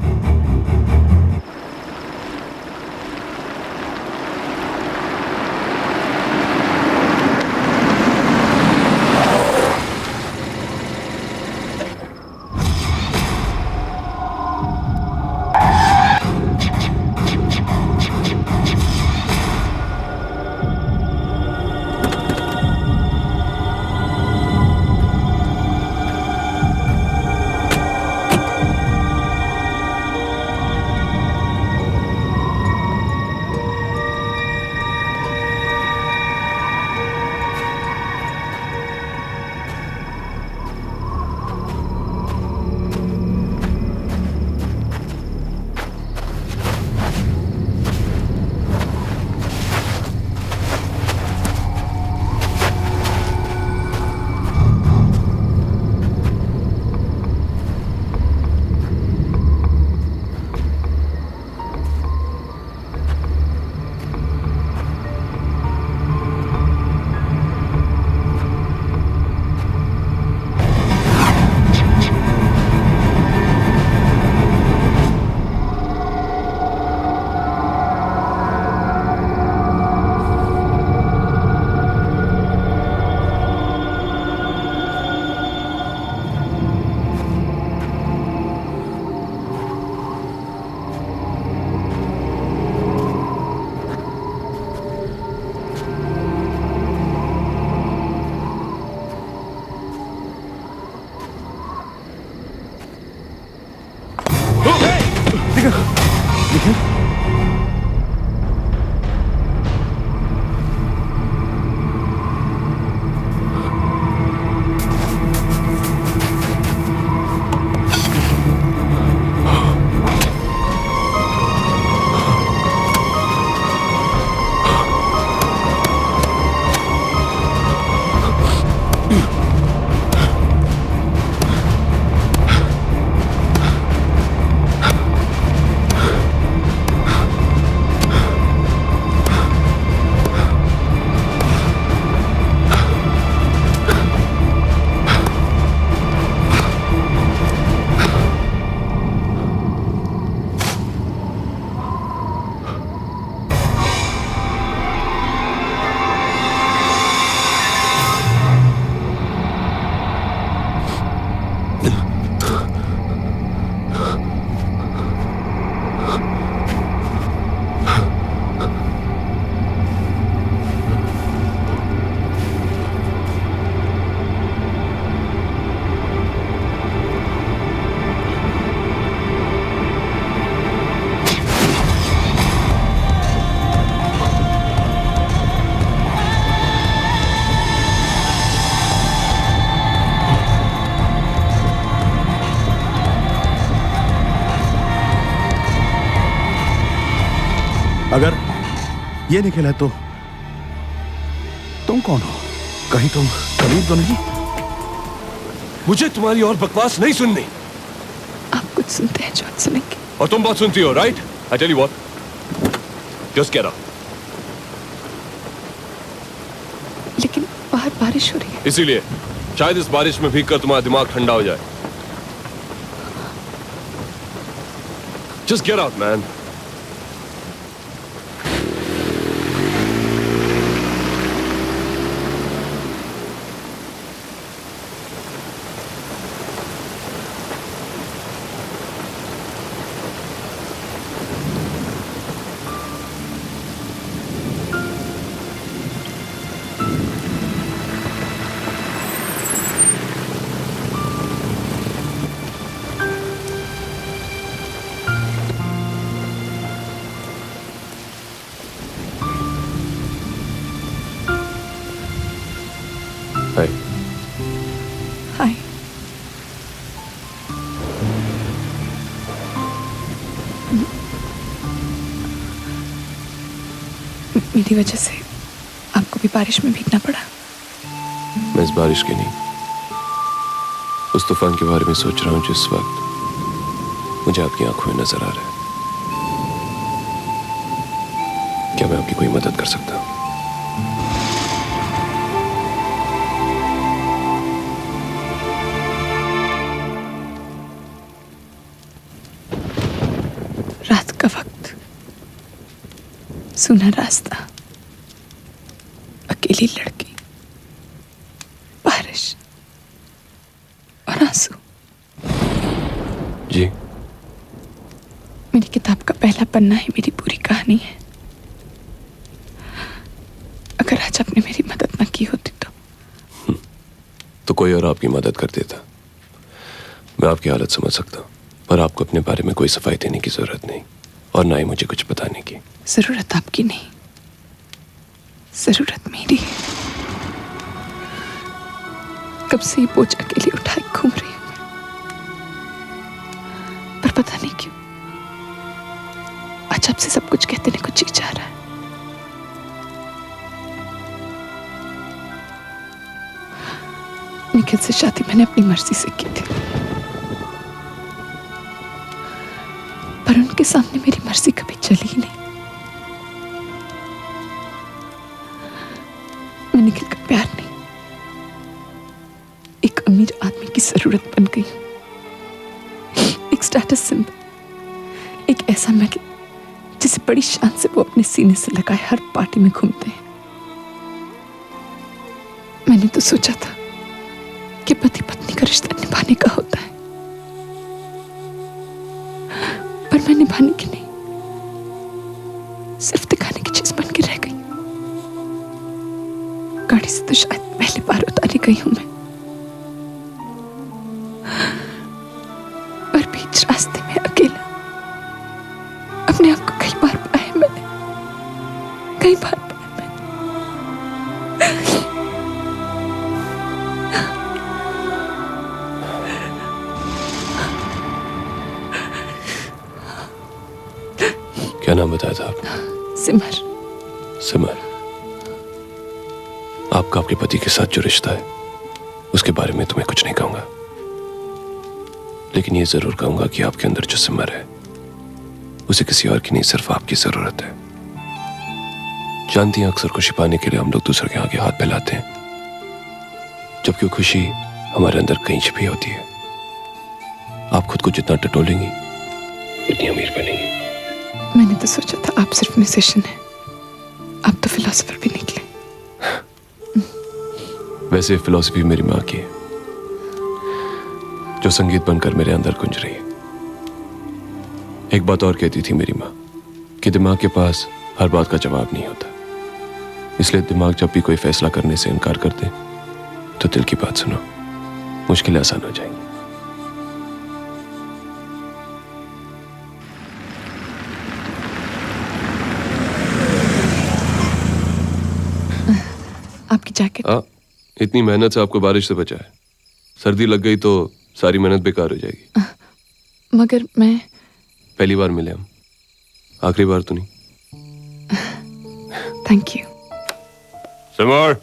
Speaker 7: अगर ये निखिल है तो तुम कौन हो? कहीं तुम करीब तो नहीं?
Speaker 3: मुझे तुम्हारी और बकवास नहीं सुननी।
Speaker 2: आप कुछ सुनते हैं जो आप सुनेंगे।
Speaker 3: और तुम बात सुनती हो, right? I tell you what, just get out.
Speaker 2: लेकिन बाहर बारिश हो रही है।
Speaker 3: इसीलिए शायद इस बारिश में भीगकर तुम्हारा दिमाग ठंडा हो जाए। Just get out man.
Speaker 2: मेरी वजह से आपको भी बारिश में भीगना पड़ा।
Speaker 3: मैं इस बारिश की नहीं, उस तूफान के बारे में सोच रहा हूं जिस वक्त मुझे आपकी आंखों में नजर आ रहा है। क्या मैं आपकी कोई मदद कर सकता हूं?
Speaker 2: रात का वक्त, सूना रास्ता, अकेली लड़की, बारिश और आंसू।
Speaker 3: जी,
Speaker 2: मेरी किताब का पहला पन्ना ही मेरी पूरी कहानी है। अगर आज आपने मेरी मदद ना की होती
Speaker 3: तो कोई और आपकी मदद कर देता। मैं आपकी हालत समझ सकता हूं, पर आपको अपने बारे में कोई सफाई देने की जरूरत नहीं, और ना ही मुझे कुछ बताने की।
Speaker 2: जरूरत आपकी नहीं, जरूरत मेरी है। कब से ये बोझ अकेली उठाए घूम रही हूं मैं, पर पता नहीं क्यों आज आपसे सब कुछ कहते ने कुछ जी जा रहा है। निखिल से शादी मैंने अपनी मर्जी से की थी, पर उनके सामने मेरी मर्जी कभी चली ही नहीं। मैं निखिल का प्यार नहीं, एक अमीर आदमी की जरूरत बन गई, एक स्टेटस सिंबल, एक ऐसा मेडल जिसे बड़ी शान से वो अपने सीने से लगाए हर पार्टी में घूमते हैं। मैंने तो सोचा था कि पति पत्नी का रिश्ता निभाने का होता है, पर मैं निभाने की नहीं, सिर्फ दिखाने की चीज बन के रह गई। गाड़ी से तो शायद पहली बार उतारी गई हूं मैं, पर बीच रास्ते में अकेला अपने आप को कई बार पाया मैंने, कई बार पाया मैंने।
Speaker 3: क्या नाम बताया था आपने?
Speaker 2: सिमर।
Speaker 3: सिमर, आपका आपके पति के साथ जो रिश्ता है उसके बारे में तुम्हें कुछ नहीं कहूंगा, लेकिन ये जरूर कहूंगा कि आपके अंदर जो सिमर है उसे किसी और की नहीं, सिर्फ आपकी जरूरत है। जानती हैं, अक्सर खुशी पाने के लिए हम लोग दूसरों के आगे हाथ फैलाते हैं, जबकि खुशी हमारे अंदर कहीं छिपी होती है। आप खुद को जितना टटोलेंगी उतनी अमीर बनेंगी।
Speaker 2: मैंने तो सोचा था आप सिर्फ म्यूजिशियन हैं, आप तो फिलोसोफर भी निकले।
Speaker 3: वैसे फिलॉसफी मेरी माँ की है, जो संगीत बनकर मेरे अंदर गुंज रही है। एक बात और कहती थी मेरी माँ कि दिमाग के पास हर बात का जवाब नहीं होता, इसलिए दिमाग जब भी कोई फैसला करने से इनकार कर दे तो दिल की बात सुनो, मुश्किलें आसान हो जाएंगी।
Speaker 2: आपकी जैकेट।
Speaker 3: इतनी मेहनत से आपको बारिश से बचा है, सर्दी लग गई तो सारी मेहनत बेकार हो जाएगी।
Speaker 2: मगर मैं
Speaker 3: पहली बार मिले हम, आखिरी बार तो नहीं।
Speaker 2: Thank you.
Speaker 3: सिमर,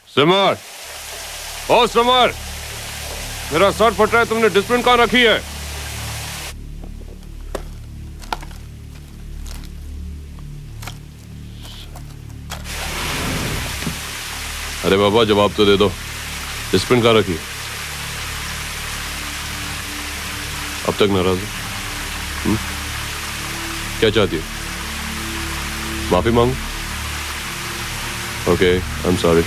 Speaker 3: सिमर, ओ सिमर, मेरा सर फट रहा है, तुमने डिस्प्लिन कहाँ रखी है? अरे बाबा जवाब तो दे दो, डिस्प्लिन कहाँ रखी? अब तक नाराज हो? क्या चाहती हो? माफी मांगो? Okay, I am sorry.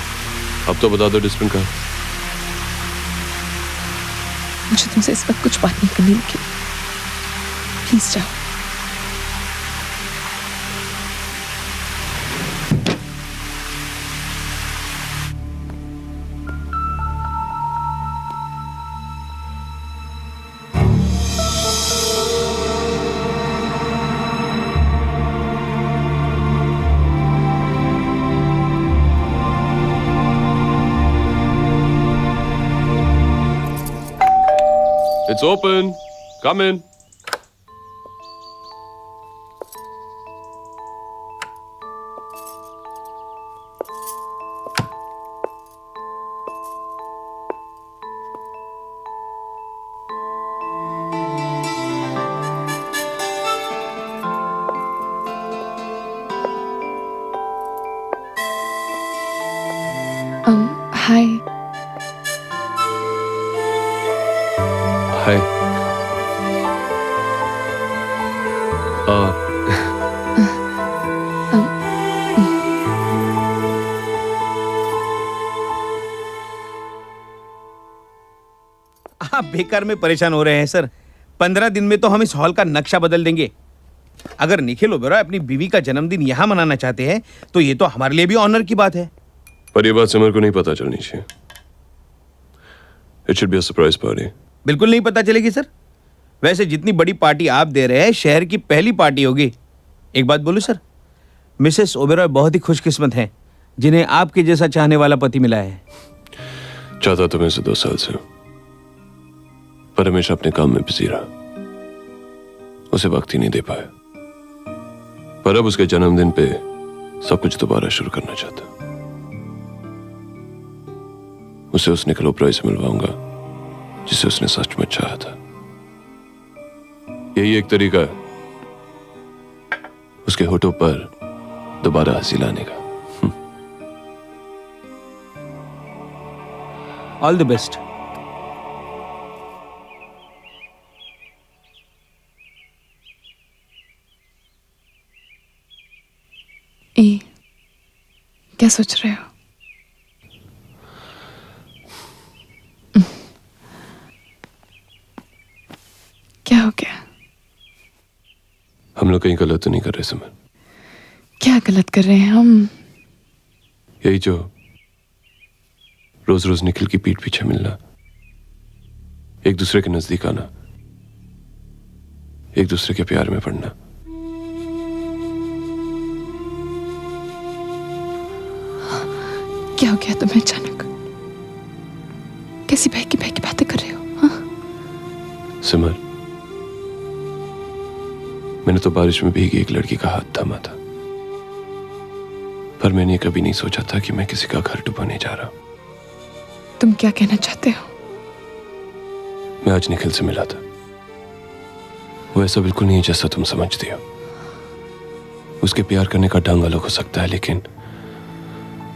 Speaker 3: अब तो बता दो डिस्प्लिन कहाँ?
Speaker 2: मुझे तुमसे इस वक्त कुछ बात नहीं करनी होगी, प्लीज जाओ।
Speaker 3: It's open. Come in.
Speaker 2: Hi.
Speaker 3: Hi.
Speaker 8: आप बेकार में परेशान हो रहे हैं सर। 15 दिन में तो हम इस हॉल का नक्शा बदल देंगे। अगर निखिल ओबेरॉय अपनी बीवी का जन्मदिन यहाँ मनाना चाहते हैं तो ये तो हमारे लिए भी ऑनर की बात है।
Speaker 3: पर ये बात सिमर को नहीं पता चलनी चाहिए। It should be a surprise party.
Speaker 8: बिल्कुल नहीं पता चलेगी सर। वैसे जितनी बड़ी पार्टी आप दे रहे हैं शहर की पहली पार्टी होगी। एक बात बोलूं सर, मिसेस ओबेरॉय बहुत ही खुशकिस्मत हैं जिन्हें आपके जैसा चाहने वाला पति मिला है।
Speaker 3: चाहता तो मैं से 2 साल से, पर हमेशा अपने काम में बिजी रहा, उसे वक्त ही नहीं दे पाया। पर अब उसके जन्मदिन पे सब कुछ दोबारा शुरू करना चाहता। उसे उस निखिल ओबेरॉय से मिलवाऊंगा जिसे उसने सच में चाहा था। यही एक तरीका है उसके होठों पर दोबारा हंसी लाने का।
Speaker 8: All the best.
Speaker 2: क्या सोच रहे हो? क्या हो गया?
Speaker 3: हम लोग कहीं गलत तो नहीं कर रहे सिमर?
Speaker 2: क्या गलत कर रहे हैं हम?
Speaker 3: यही जो रोज रोज निखिल की पीठ पीछे मिलना, एक दूसरे के नजदीक आना, एक दूसरे के प्यार में पड़ना।
Speaker 2: क्या हो गया तुम्हें अचानक? कैसी बहकी बहकी बातें कर रहे हो? हाँ?
Speaker 3: सिमर, मैंने तो बारिश में भीगी एक लड़की का हाथ थामा था, पर मैंने कभी नहीं सोचा था कि मैं किसी का घर डुबाने जा रहा हूं।
Speaker 2: तुम क्या कहना चाहते हो?
Speaker 3: मैं आज निखिल से मिला था। वो ऐसा बिल्कुल नहीं है जैसा तुम समझती हो। उसके प्यार करने का ढंग अलग हो सकता है, लेकिन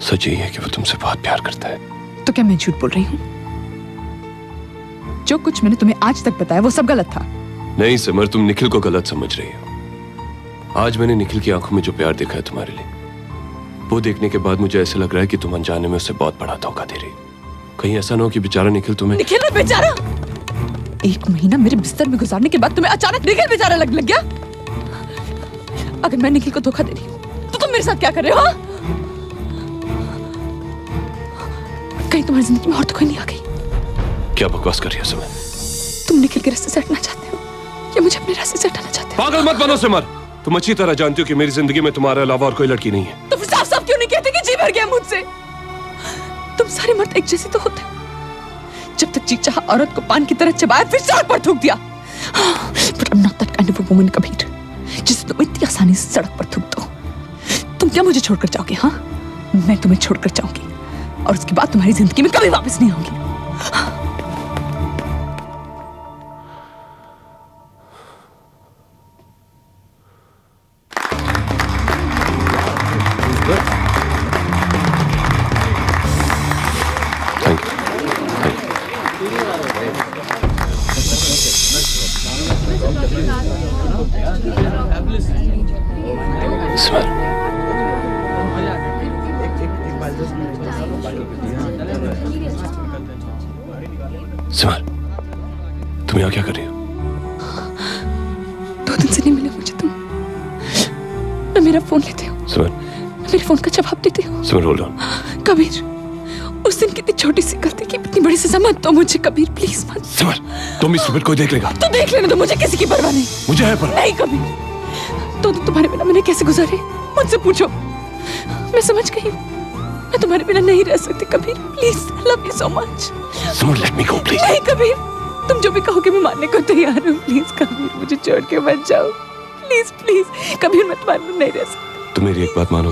Speaker 3: सच यही है कि वो तुमसे बहुत प्यार करता है।
Speaker 2: तो क्या मैं झूठ बोल रही हूँ? जो कुछ मैंने तुम्हें आज तक बताया वो सब गलत था।
Speaker 3: नहीं सिमर, तुम निखिल को गलत समझ रही हो। आज मैंने निखिल की आंखों में जो प्यार देखा है तुम्हारे लिए, वो देखने के बाद मुझे ऐसा लग रहा है कि तुम अनजाने में उसे बहुत बड़ा धोखा दे रही हो। कहीं ऐसा ना हो कि बेचारा निखिल तुम्हें।
Speaker 2: निखिल बेचारा? 1 महीना मेरे बिस्तर में गुजारने के बाद तुम्हें अचानक निखिल बेचारा लग गया? अगर मैं निखिल को धोखा दे रही हूँ तो तुम मेरे साथ क्या कर रहे हो? कहीं तुम्हारी जिंदगी में और तो कोई नहीं आ गई?
Speaker 3: क्या बकवास कर रही हो सिमर?
Speaker 2: तुम निखिल के रास्ते से हटना चाहते हो या मुझे अपने रास्ते से हटाना चाहते हो?
Speaker 3: पागल मत बनो सिमर। तुम अच्छी तरह जानती हो कि मेरी जिंदगी में तुम्हारे अलावा और कोई लड़की नहीं है।
Speaker 2: तो फिर साफ साफ क्यों नहीं कहते कि जी भर गया मुझसे? तुम सारे मर्द एक जैसे तो होते। जब तक जी चाहा औरत को पान की तरह चबाया, फिर सड़क पर थूक दिया। But I'm not that kind of a woman, Kabir, जिसे तुम इतनी आसानी से सड़क पर थूक दो। तुम क्या मुझे छोड़कर जाओगे? हाँ, मैं तुम्हें छोड़कर जाऊंगी और उसके बाद तुम्हारी जिंदगी में कभी वापस नहीं आऊंगी।
Speaker 3: सिमर, तुम यहाँ क्या कर रही हो?
Speaker 2: 2 दिन से नहीं मिले मुझे तुम। न मेरा फोन लेते हो,
Speaker 3: सिमर,
Speaker 2: न मेरे फोन का जवाब देते हो।
Speaker 3: सिमर, होल्ड ऑन।
Speaker 2: कबीर, उस दिन कितनी छोटी सी गलती की इतनी बड़ी सजा मत दो मुझे कबीर, प्लीज मत।
Speaker 3: सिमर, तुम इस कोई देख लेगा।
Speaker 2: तो देख लेने दो, मुझे किसी की परवाह नहीं।
Speaker 3: मुझे है परवाह।
Speaker 2: नहीं कबीर, तो तुम्हारे बिना मैंने कैसे गुजारे मुझसे पूछो। मैं समझ गई हूँ, मैं तुम्हारे बिना नहीं रह सकती Kabir. Please, I love you so much.
Speaker 3: Simar, let me go please.
Speaker 2: नहीं कबीर, तुम जो भी कहोगे मैं मानने को तैयार हूँ। प्लीज कबीर, मुझे छोड़ के मत जाओ। प्लीज प्लीज कबीर, मैं तुम्हारे बिना नहीं रह सकती।
Speaker 3: तुम मेरी एक बात मानो,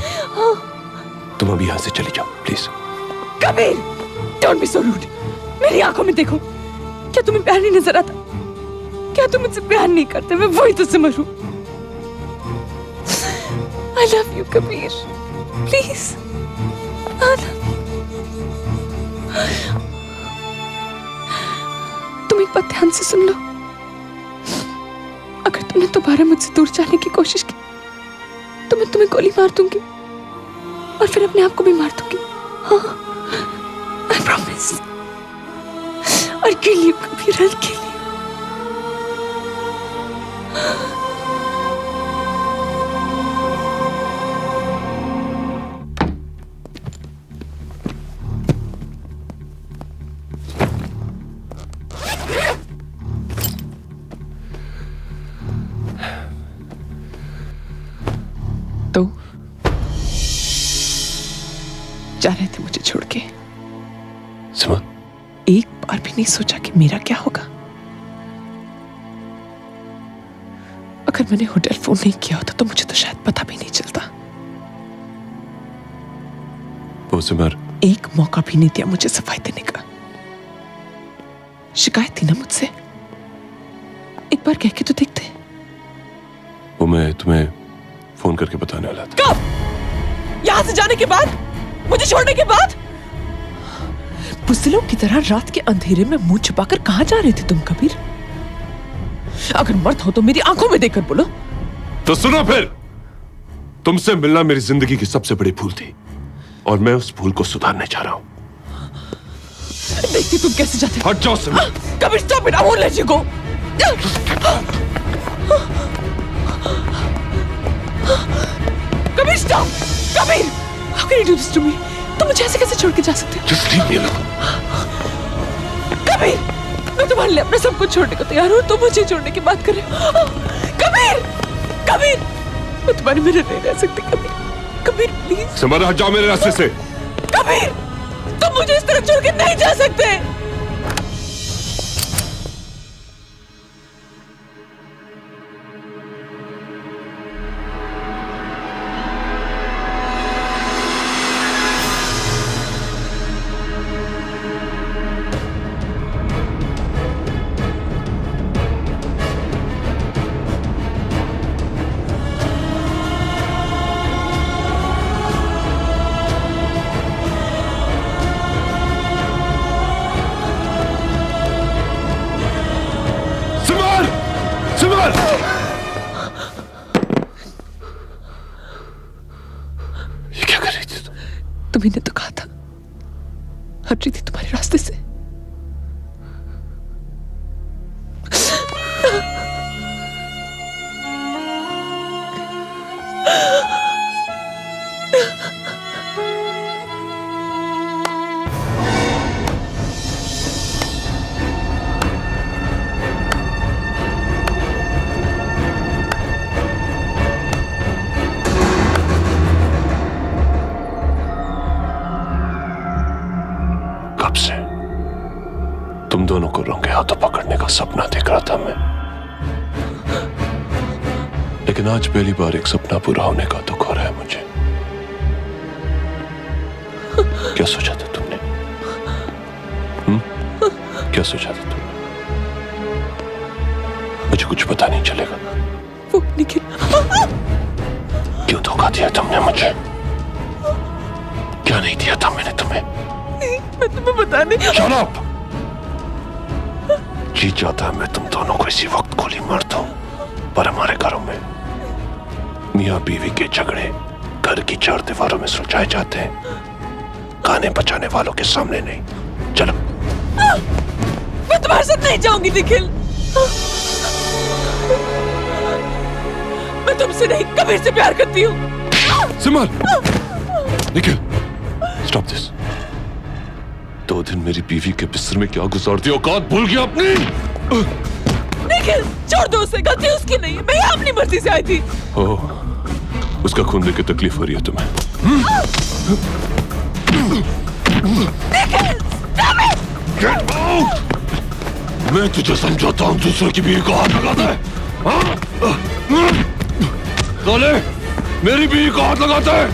Speaker 3: तुम अभी यहाँ से चली जाओ please.
Speaker 2: Kabir, don't be so rude. मेरी आंखों में देखो, क्या तुम्हें प्यार नहीं नजर आता? क्या तुम मुझसे प्यार नहीं करते? मैं वही तो समझ हूँ। I love you, Kabir, please. तुम एक बात ध्यान से सुन लो। अगर तुमने दोबारा मुझसे दूर जाने की कोशिश की तो मैं तुम्हें गोली मार दूंगी और फिर अपने आप को भी मार दूंगी। हाँ, I promise। I'll kill you, Kabir, I'll kill you। तो जा रहे थे मुझे छोड़ के।
Speaker 3: सिमा,
Speaker 2: एक बार भी नहीं सोचा कि मेरा क्या होगा? अगर मैंने होटल फोन नहीं किया होता तो मुझे तो शायद पता भी नहीं चलता।
Speaker 3: वो सिमर,
Speaker 2: एक मौका भी नहीं दिया मुझे सफाई देने का। शिकायत थी ना मुझसे, एक बार कह के तो देखते।
Speaker 3: वो मैं तुम्हें फोन करके बताने वाला था।
Speaker 2: कब? यहां से जाने के बाद? मुझे छोड़ने के बाद? बुज़दिलों की तरह रात के अंधेरे में मुंह छुपाकर कहां जा रहे थे तुम कबीर? अगर मर्द हो तो मेरी आंखों में देखकर बोलो।
Speaker 3: तो सुनो फिर, तुमसे मिलना मेरी जिंदगी की सबसे बड़ी भूल थी और मैं उस भूल को सुधारने जा रहा हूं।
Speaker 2: देखती तुम कैसे जाते हो।
Speaker 3: हट जाओ Simar.
Speaker 2: Kabir, stop it, I won't let you go. Kabir, stop. Kabir, how can you do this to me? तुम मुझे ऐसे कैसे छोड़ के जा सकते हो?
Speaker 3: Just leave me alone.
Speaker 2: Kabir, मैं तुम्हारे लिए अपना सब कुछ छोड़ने को तैयार हूँ, तुम मुझे छोड़ने की बात कर रहे हो। कबीर, कबीर, मैं तुम्हारे बिना नहीं रह सकती। कबीर, कबीर प्लीज।
Speaker 3: सिमर, हट जाओ मेरे रास्ते से।
Speaker 2: कबीर, तुम मुझे इस तरह छोड़ के नहीं जा सकते।
Speaker 3: ये क्या कर रही थी तुम?
Speaker 2: तुम्ही ने तो कहा था हट रही थी तुम्हारे रास्ते से।
Speaker 3: कब से तुम दोनों को रंगे हाथों पकड़ने का सपना देख रहा था मैं, लेकिन आज पहली बार एक सपना पूरा होने का दुख हो रहा है मुझे। क्या सोचा था तुमने? क्या सोचा था तुमने? मुझे कुछ पता नहीं चलेगा।
Speaker 2: वो निखिल,
Speaker 3: क्यों धोखा दिया तुमने मुझे? क्या नहीं दिया था मैंने तुम्हें?
Speaker 2: मैं तुम्हें बताने।
Speaker 3: Shut up! जी चाहता है मैं तुम दोनों को इसी वक्त गोली मार दूं, पर हमारे घरों में मियां बीवी के झगड़े घर की चार दीवारों में सुलझाए जाते हैं, गाने बजाने वालों के सामने नहीं। चलो।
Speaker 2: मैं तुम्हारे साथ नहीं जाऊंगी निखिल। मैं तुमसे नहीं, कबीर से प्यार करती हूँ।
Speaker 3: सिमर! Nikhil, stop this. 2 दिन मेरी बीवी के बिस्तर में क्या गुजारती औकात भूल गया अपनी?
Speaker 2: निखिल, छोड़ दो उसे, गलती उसकी नहीं है। मैं यहाँ अपनी मर्जी से आई थी।
Speaker 3: ओह, उसका खून देख के तकलीफ हो रही है तुम्हें?
Speaker 2: Nikhil, stop it!
Speaker 3: Get out! मैं तुझे समझाता हूँ, दूसरों की बीवी को हाथ लगाता है। साले, मेरी बीवी को हाथ लगाता है।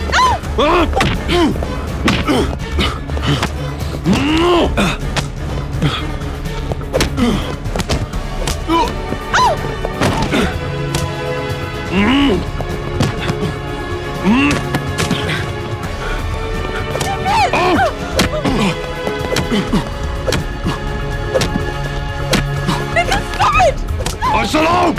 Speaker 3: Arsalan!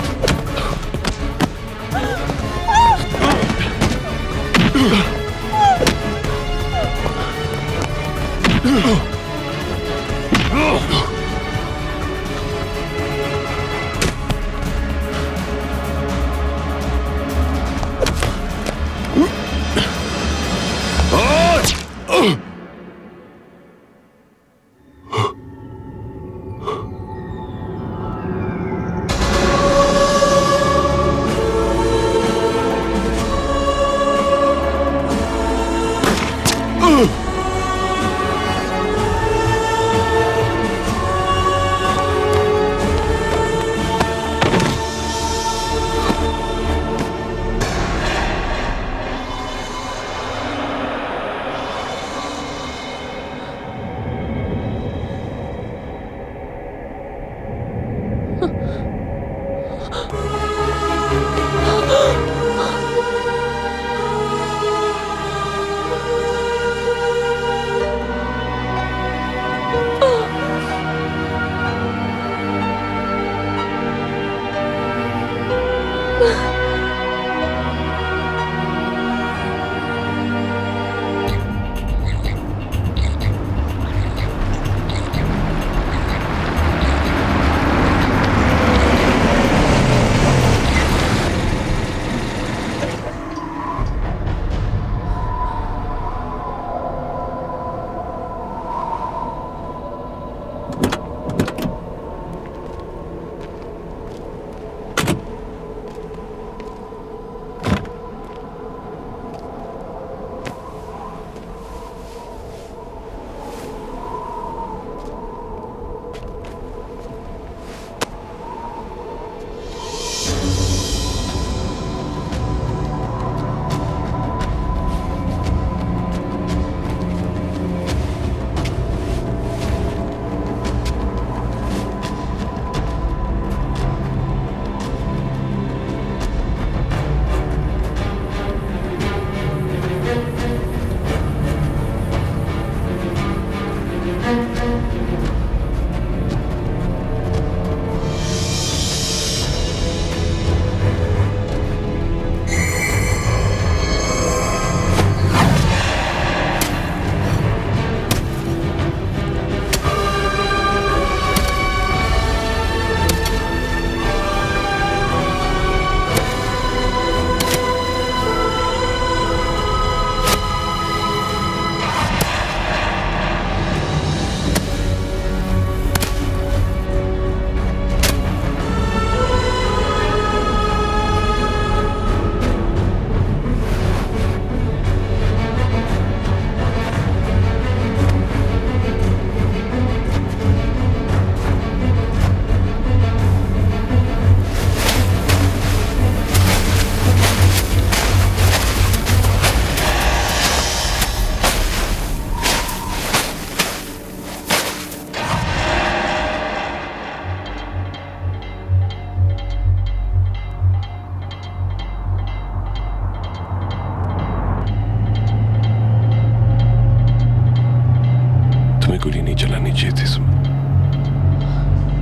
Speaker 3: गोली नहीं चलानी चाहिए थी सिमर।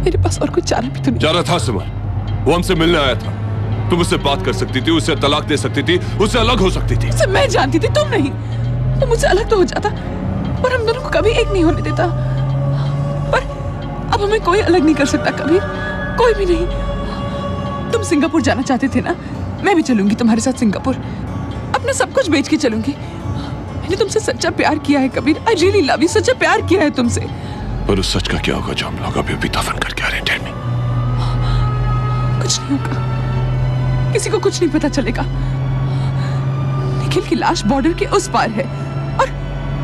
Speaker 2: मेरे पास और कुछ चारा भी तो नहीं।
Speaker 3: चारा था सिमर, वो हमसे मिलने आया था। तुम उससे बात कर सकती थी, उससे तलाक दे सकती थी, उससे अलग हो सकती थी।
Speaker 2: मैं जानती थी, तुम नहीं। वो मुझसे अलग तो हो जाता, पर हम दोनों को कभी एक नहीं होने देता। पर अब हमें कोई अलग नहीं कर सकता, कभी कोई भी नहीं। तुम सिंगापुर जाना चाहते थे ना, मैं भी चलूंगी तुम्हारे साथ सिंगापुर। अपना सब कुछ बेच के चलूंगी। मैंने तुमसे सच्चा प्यार किया है Kabir. I really love you. सच्चा प्यार किया है तुमसे।
Speaker 3: पर उस सच का क्या होगा जो हम लोग अभी अभी दफन करके आ रहे हैं? Tell me.
Speaker 2: कुछ नहीं होगा, किसी को कुछ नहीं पता चलेगा। निखिल की लाश बॉर्डर के उस पार है, और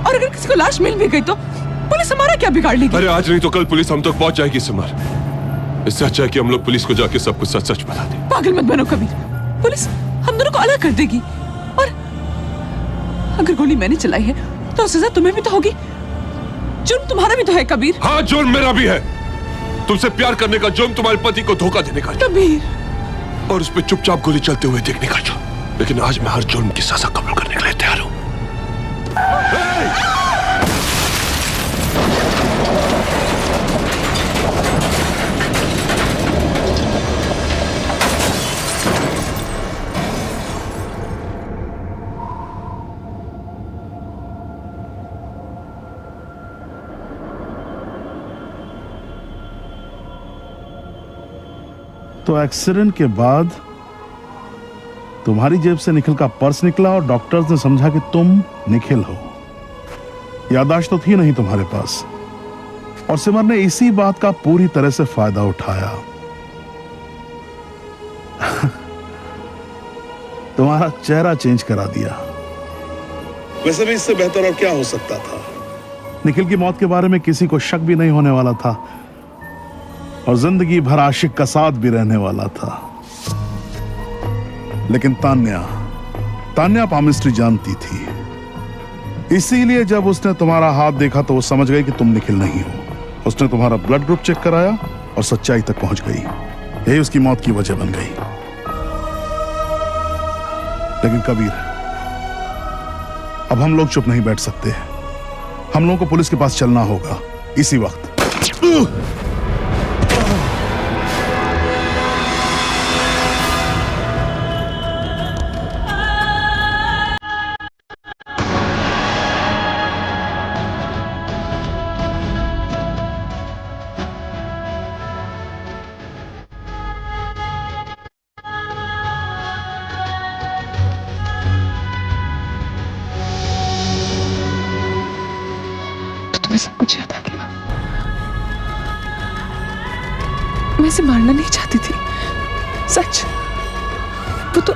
Speaker 2: अगर किसी को लाश मिल भी गई तो पुलिस हमारा क्या बिगाड़ लेगी?
Speaker 3: अरे आज नहीं तो कल पुलिस हम तक पहुंच जाएगी सिमर। इससे अच्छा है कि हम लोग पुलिस को जाके सब कुछ सच सच बता दें।
Speaker 2: पागल मत बनो कबीर, पुलिस हम दोनों को अलग कर देगी, और अगर गोली मैंने चलाई है तो सजा तुम्हें भी तो होगी। जुर्म तुम्हारा भी तो है कबीर।
Speaker 3: हाँ, जुर्म मेरा भी है। तुमसे प्यार करने का जुर्म, तुम्हारे पति को धोखा देने का जुर्म,
Speaker 2: कबीर,
Speaker 3: और उस पर चुपचाप गोली चलते हुए देखने का जुर्म। लेकिन आज मैं हर जुर्म की सजा कबूल करने के लिए तैयार हूं।
Speaker 7: तो एक्सीडेंट के बाद तुम्हारी जेब से निखिल का पर्स निकला और डॉक्टर्स ने समझा कि तुम निखिल हो। याददाश्त तो थी नहीं तुम्हारे पास, और सिमर ने इसी बात का पूरी तरह से फायदा उठाया। तुम्हारा चेहरा चेंज करा दिया। वैसे भी इससे बेहतर और क्या हो सकता था। निखिल की मौत के बारे में किसी को शक भी नहीं होने वाला था, और जिंदगी भर आशिक का साथ भी रहने वाला था। लेकिन तान्या पामिस्ट्री जानती थी, इसीलिए जब उसने तुम्हारा हाथ देखा तो वो समझ गई कि तुम निखिल नहीं हो। उसने तुम्हारा ब्लड ग्रुप चेक कराया और सच्चाई तक पहुंच गई। यही उसकी मौत की वजह बन गई। लेकिन कबीर, अब हम लोग चुप नहीं बैठ सकते। हम लोगों को पुलिस के पास चलना होगा इसी वक्त।
Speaker 2: सब कुछ याद आ गया। मैं इसे मारना नहीं चाहती थी, सच। वो तो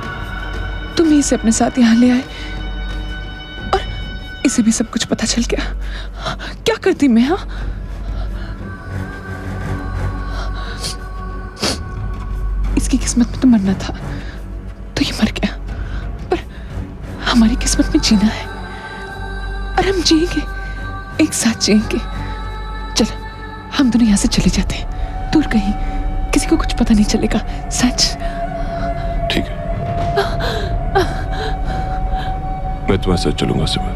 Speaker 2: तुम ही इसे अपने साथ यहाँ ले आए, और इसे भी सब कुछ पता चल गया। क्या करती मैं? हाँ, इसकी किस्मत में तो मरना था तो ये मर गया, पर हमारी किस्मत में जीना है, और हम जिएंगे, एक साथ जिएंगे। चलो हम दोनों यहां से चले जाते हैं, दूर कहीं, किसी को कुछ पता नहीं चलेगा। सच?
Speaker 3: ठीक है, मैं तुम्हारे साथ चलूंगा सिमर,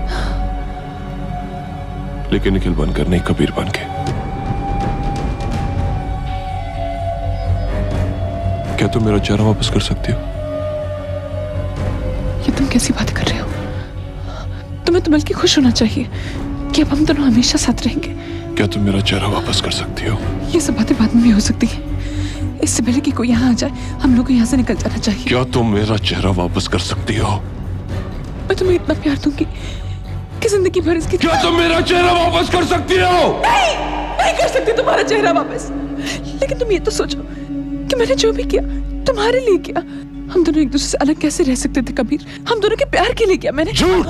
Speaker 3: लेकिन निखिल बनकर नहीं, कबीर बन के। क्या तुम मेरा चेहरा वापस कर सकती हो?
Speaker 2: ये तुम कैसी बात कर रहे हो? तुम्हें तो बल्कि खुश होना चाहिए कि अब हम दोनों हमेशा साथ रहेंगे।
Speaker 3: क्या तुम मेरा चेहरा वापस कर सकती हो?
Speaker 2: ये सब बातें बाद में भी हो सकती है, इससे पहले कि कोई यहाँ आ जाए हम लोग को यहाँ से निकल जाना चाहिए।
Speaker 3: क्या तुम मेरा चेहरा वापस कर सकती हो?
Speaker 2: मैं तुम्हें इतना प्यार दूंगी कि जिंदगी भर इसकी।
Speaker 3: क्या तुम मेरा चेहरा वापस कर सकती हो?
Speaker 2: नहीं, नहीं कर सकती तुम्हारा चेहरा वापस। लेकिन तुम ये तो सोचो कि मैंने जो भी किया तुम्हारे लिए किया। हम दोनों एक दूसरे से अलग कैसे रह सकते थे कबीर? हम दोनों के प्यार के लिए किया मैंने।
Speaker 3: झूठ,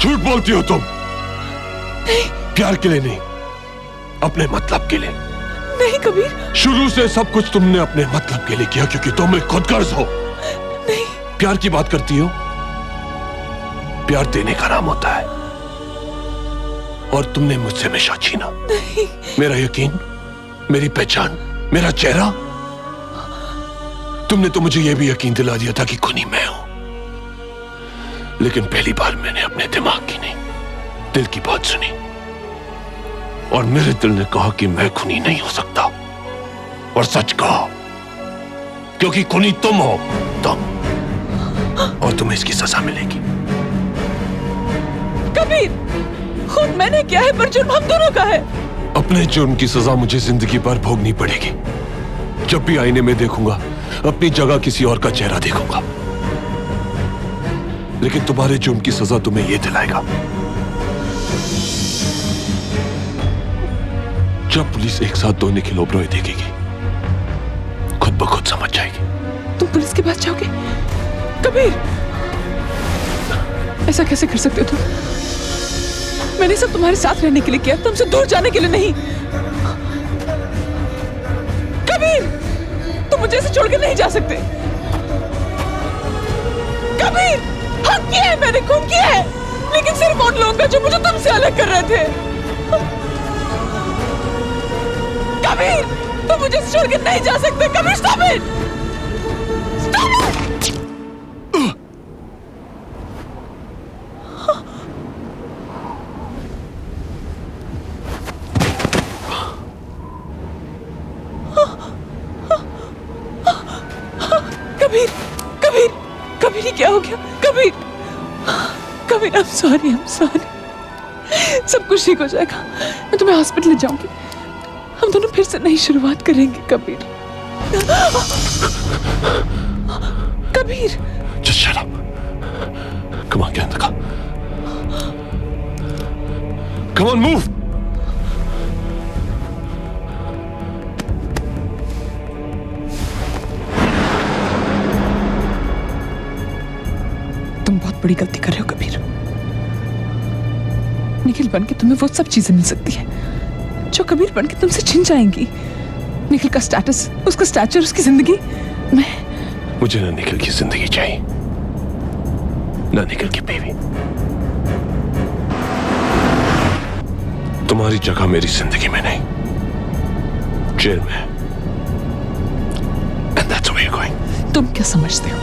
Speaker 3: झूठ बोलती हो तुम।
Speaker 2: नहीं,
Speaker 3: प्यार के लिए नहीं, अपने मतलब के लिए।
Speaker 2: नहीं कबीर,
Speaker 3: शुरू से सब कुछ तुमने अपने मतलब के लिए किया, क्योंकि तुम एक खुदगर्ज हो।
Speaker 2: नहीं,
Speaker 3: प्यार की बात करती हो? प्यार देने का नाम होता है, और तुमने मुझसे हमेशा छीना।
Speaker 2: नहीं।
Speaker 3: मेरा यकीन, मेरी पहचान, मेरा चेहरा। तुमने तो मुझे यह भी यकीन दिला दिया था कि खूनी मैं हूं, लेकिन पहली बार मैंने अपने दिमाग की नहीं, दिल की बात सुनी, और मेरे दिल ने कहा कि मैं खूनी नहीं हो सकता, और सच कहा, क्योंकि खूनी तुम हो, तुम, और तुम्हें इसकी सजा मिलेगी।
Speaker 2: कबीर, खुद मैंने किया है, पर जुर्म हम दोनों का है।
Speaker 3: अपने जुर्म की सजा मुझे जिंदगी भर भोगनी पड़ेगी। जब भी आईने में देखूंगा, अपनी जगह किसी और का चेहरा देखूंगा, लेकिन तुम्हारे जुर्म की सजा तुम्हें यह दिलाएगा। जब पुलिस एक साथ दो निखिल ओबरॉय देखेगी, खुद ब खुद समझ जाएगी।
Speaker 2: तुम पुलिस के पास जाओगे? कबीर, ऐसा कैसे कर सकते हो तुम? मैंने सब तुम्हारे साथ रहने के लिए किया, तुमसे दूर जाने के लिए नहीं। मुझे ऐसे छोड़ के नहीं जा सकते। कबीर, हक किया है मैंने, खून किया है, लेकिन सिर्फ उन लोगों का जो मुझे तुमसे अलग कर रहे थे। कबीर, तुम मुझे ऐसे छोड़ के नहीं जा सकते। Kabir, stop it, stop it. Kabir, Kabir, Kabir, ये क्या हो गया? Kabir, Kabir, I'm sorry, I'm sorry। सब कुछ ठीक हो जाएगा, मैं तुम्हें हॉस्पिटल ले जाऊंगी, हम दोनों फिर से नई शुरुआत करेंगे। Kabir, Kabir,
Speaker 3: Just shut up. Come on, get in the car. Come on, move.
Speaker 2: तुम बहुत बड़ी गलती कर रहे हो कबीर। निखिल बन के तुम्हें वो सब चीजें मिल सकती है जो कबीर बन के तुमसे छिन जाएंगी। निखिल का स्टेटस, उसका स्टैचर, उसकी जिंदगी।
Speaker 3: मुझे ना निखिल की जिंदगी चाहिए, ना निखिल की बीवी। तुम्हारी जगह मेरी जिंदगी में नहीं, जेल में। And that's where you're going.
Speaker 2: तुम क्या समझते हो?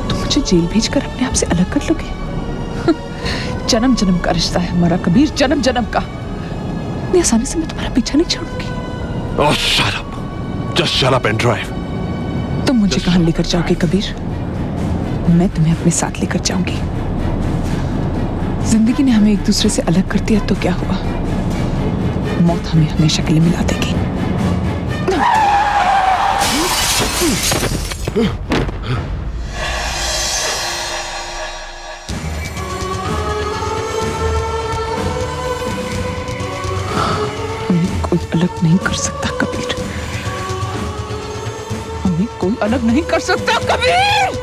Speaker 2: तुम मुझे जेल भेजकर अपने आप से अलग कर लोगे? जन्म जन्म का रिश्ता है हमारा कबीर, जन्म जन्म का। इतनी आसानी से मैं तुम्हारा पीछा नहीं छोड़ूंगी।
Speaker 3: Oh, shut up. Just shut up and drive.
Speaker 2: तुम मुझे कहां लेकर जाओगे कबीर? मैं तुम्हें अपने साथ लेकर जाऊंगी। जिंदगी ने हमें एक दूसरे से अलग कर दिया तो क्या हुआ? मौत हमें हमेशा के लिए मिला देगी। हमें कोई अलग नहीं कर सकता कबीर, हमें कोई अलग नहीं कर सकता कबीर।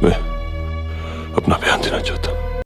Speaker 3: मैं अपना बयान देना चाहता हूं।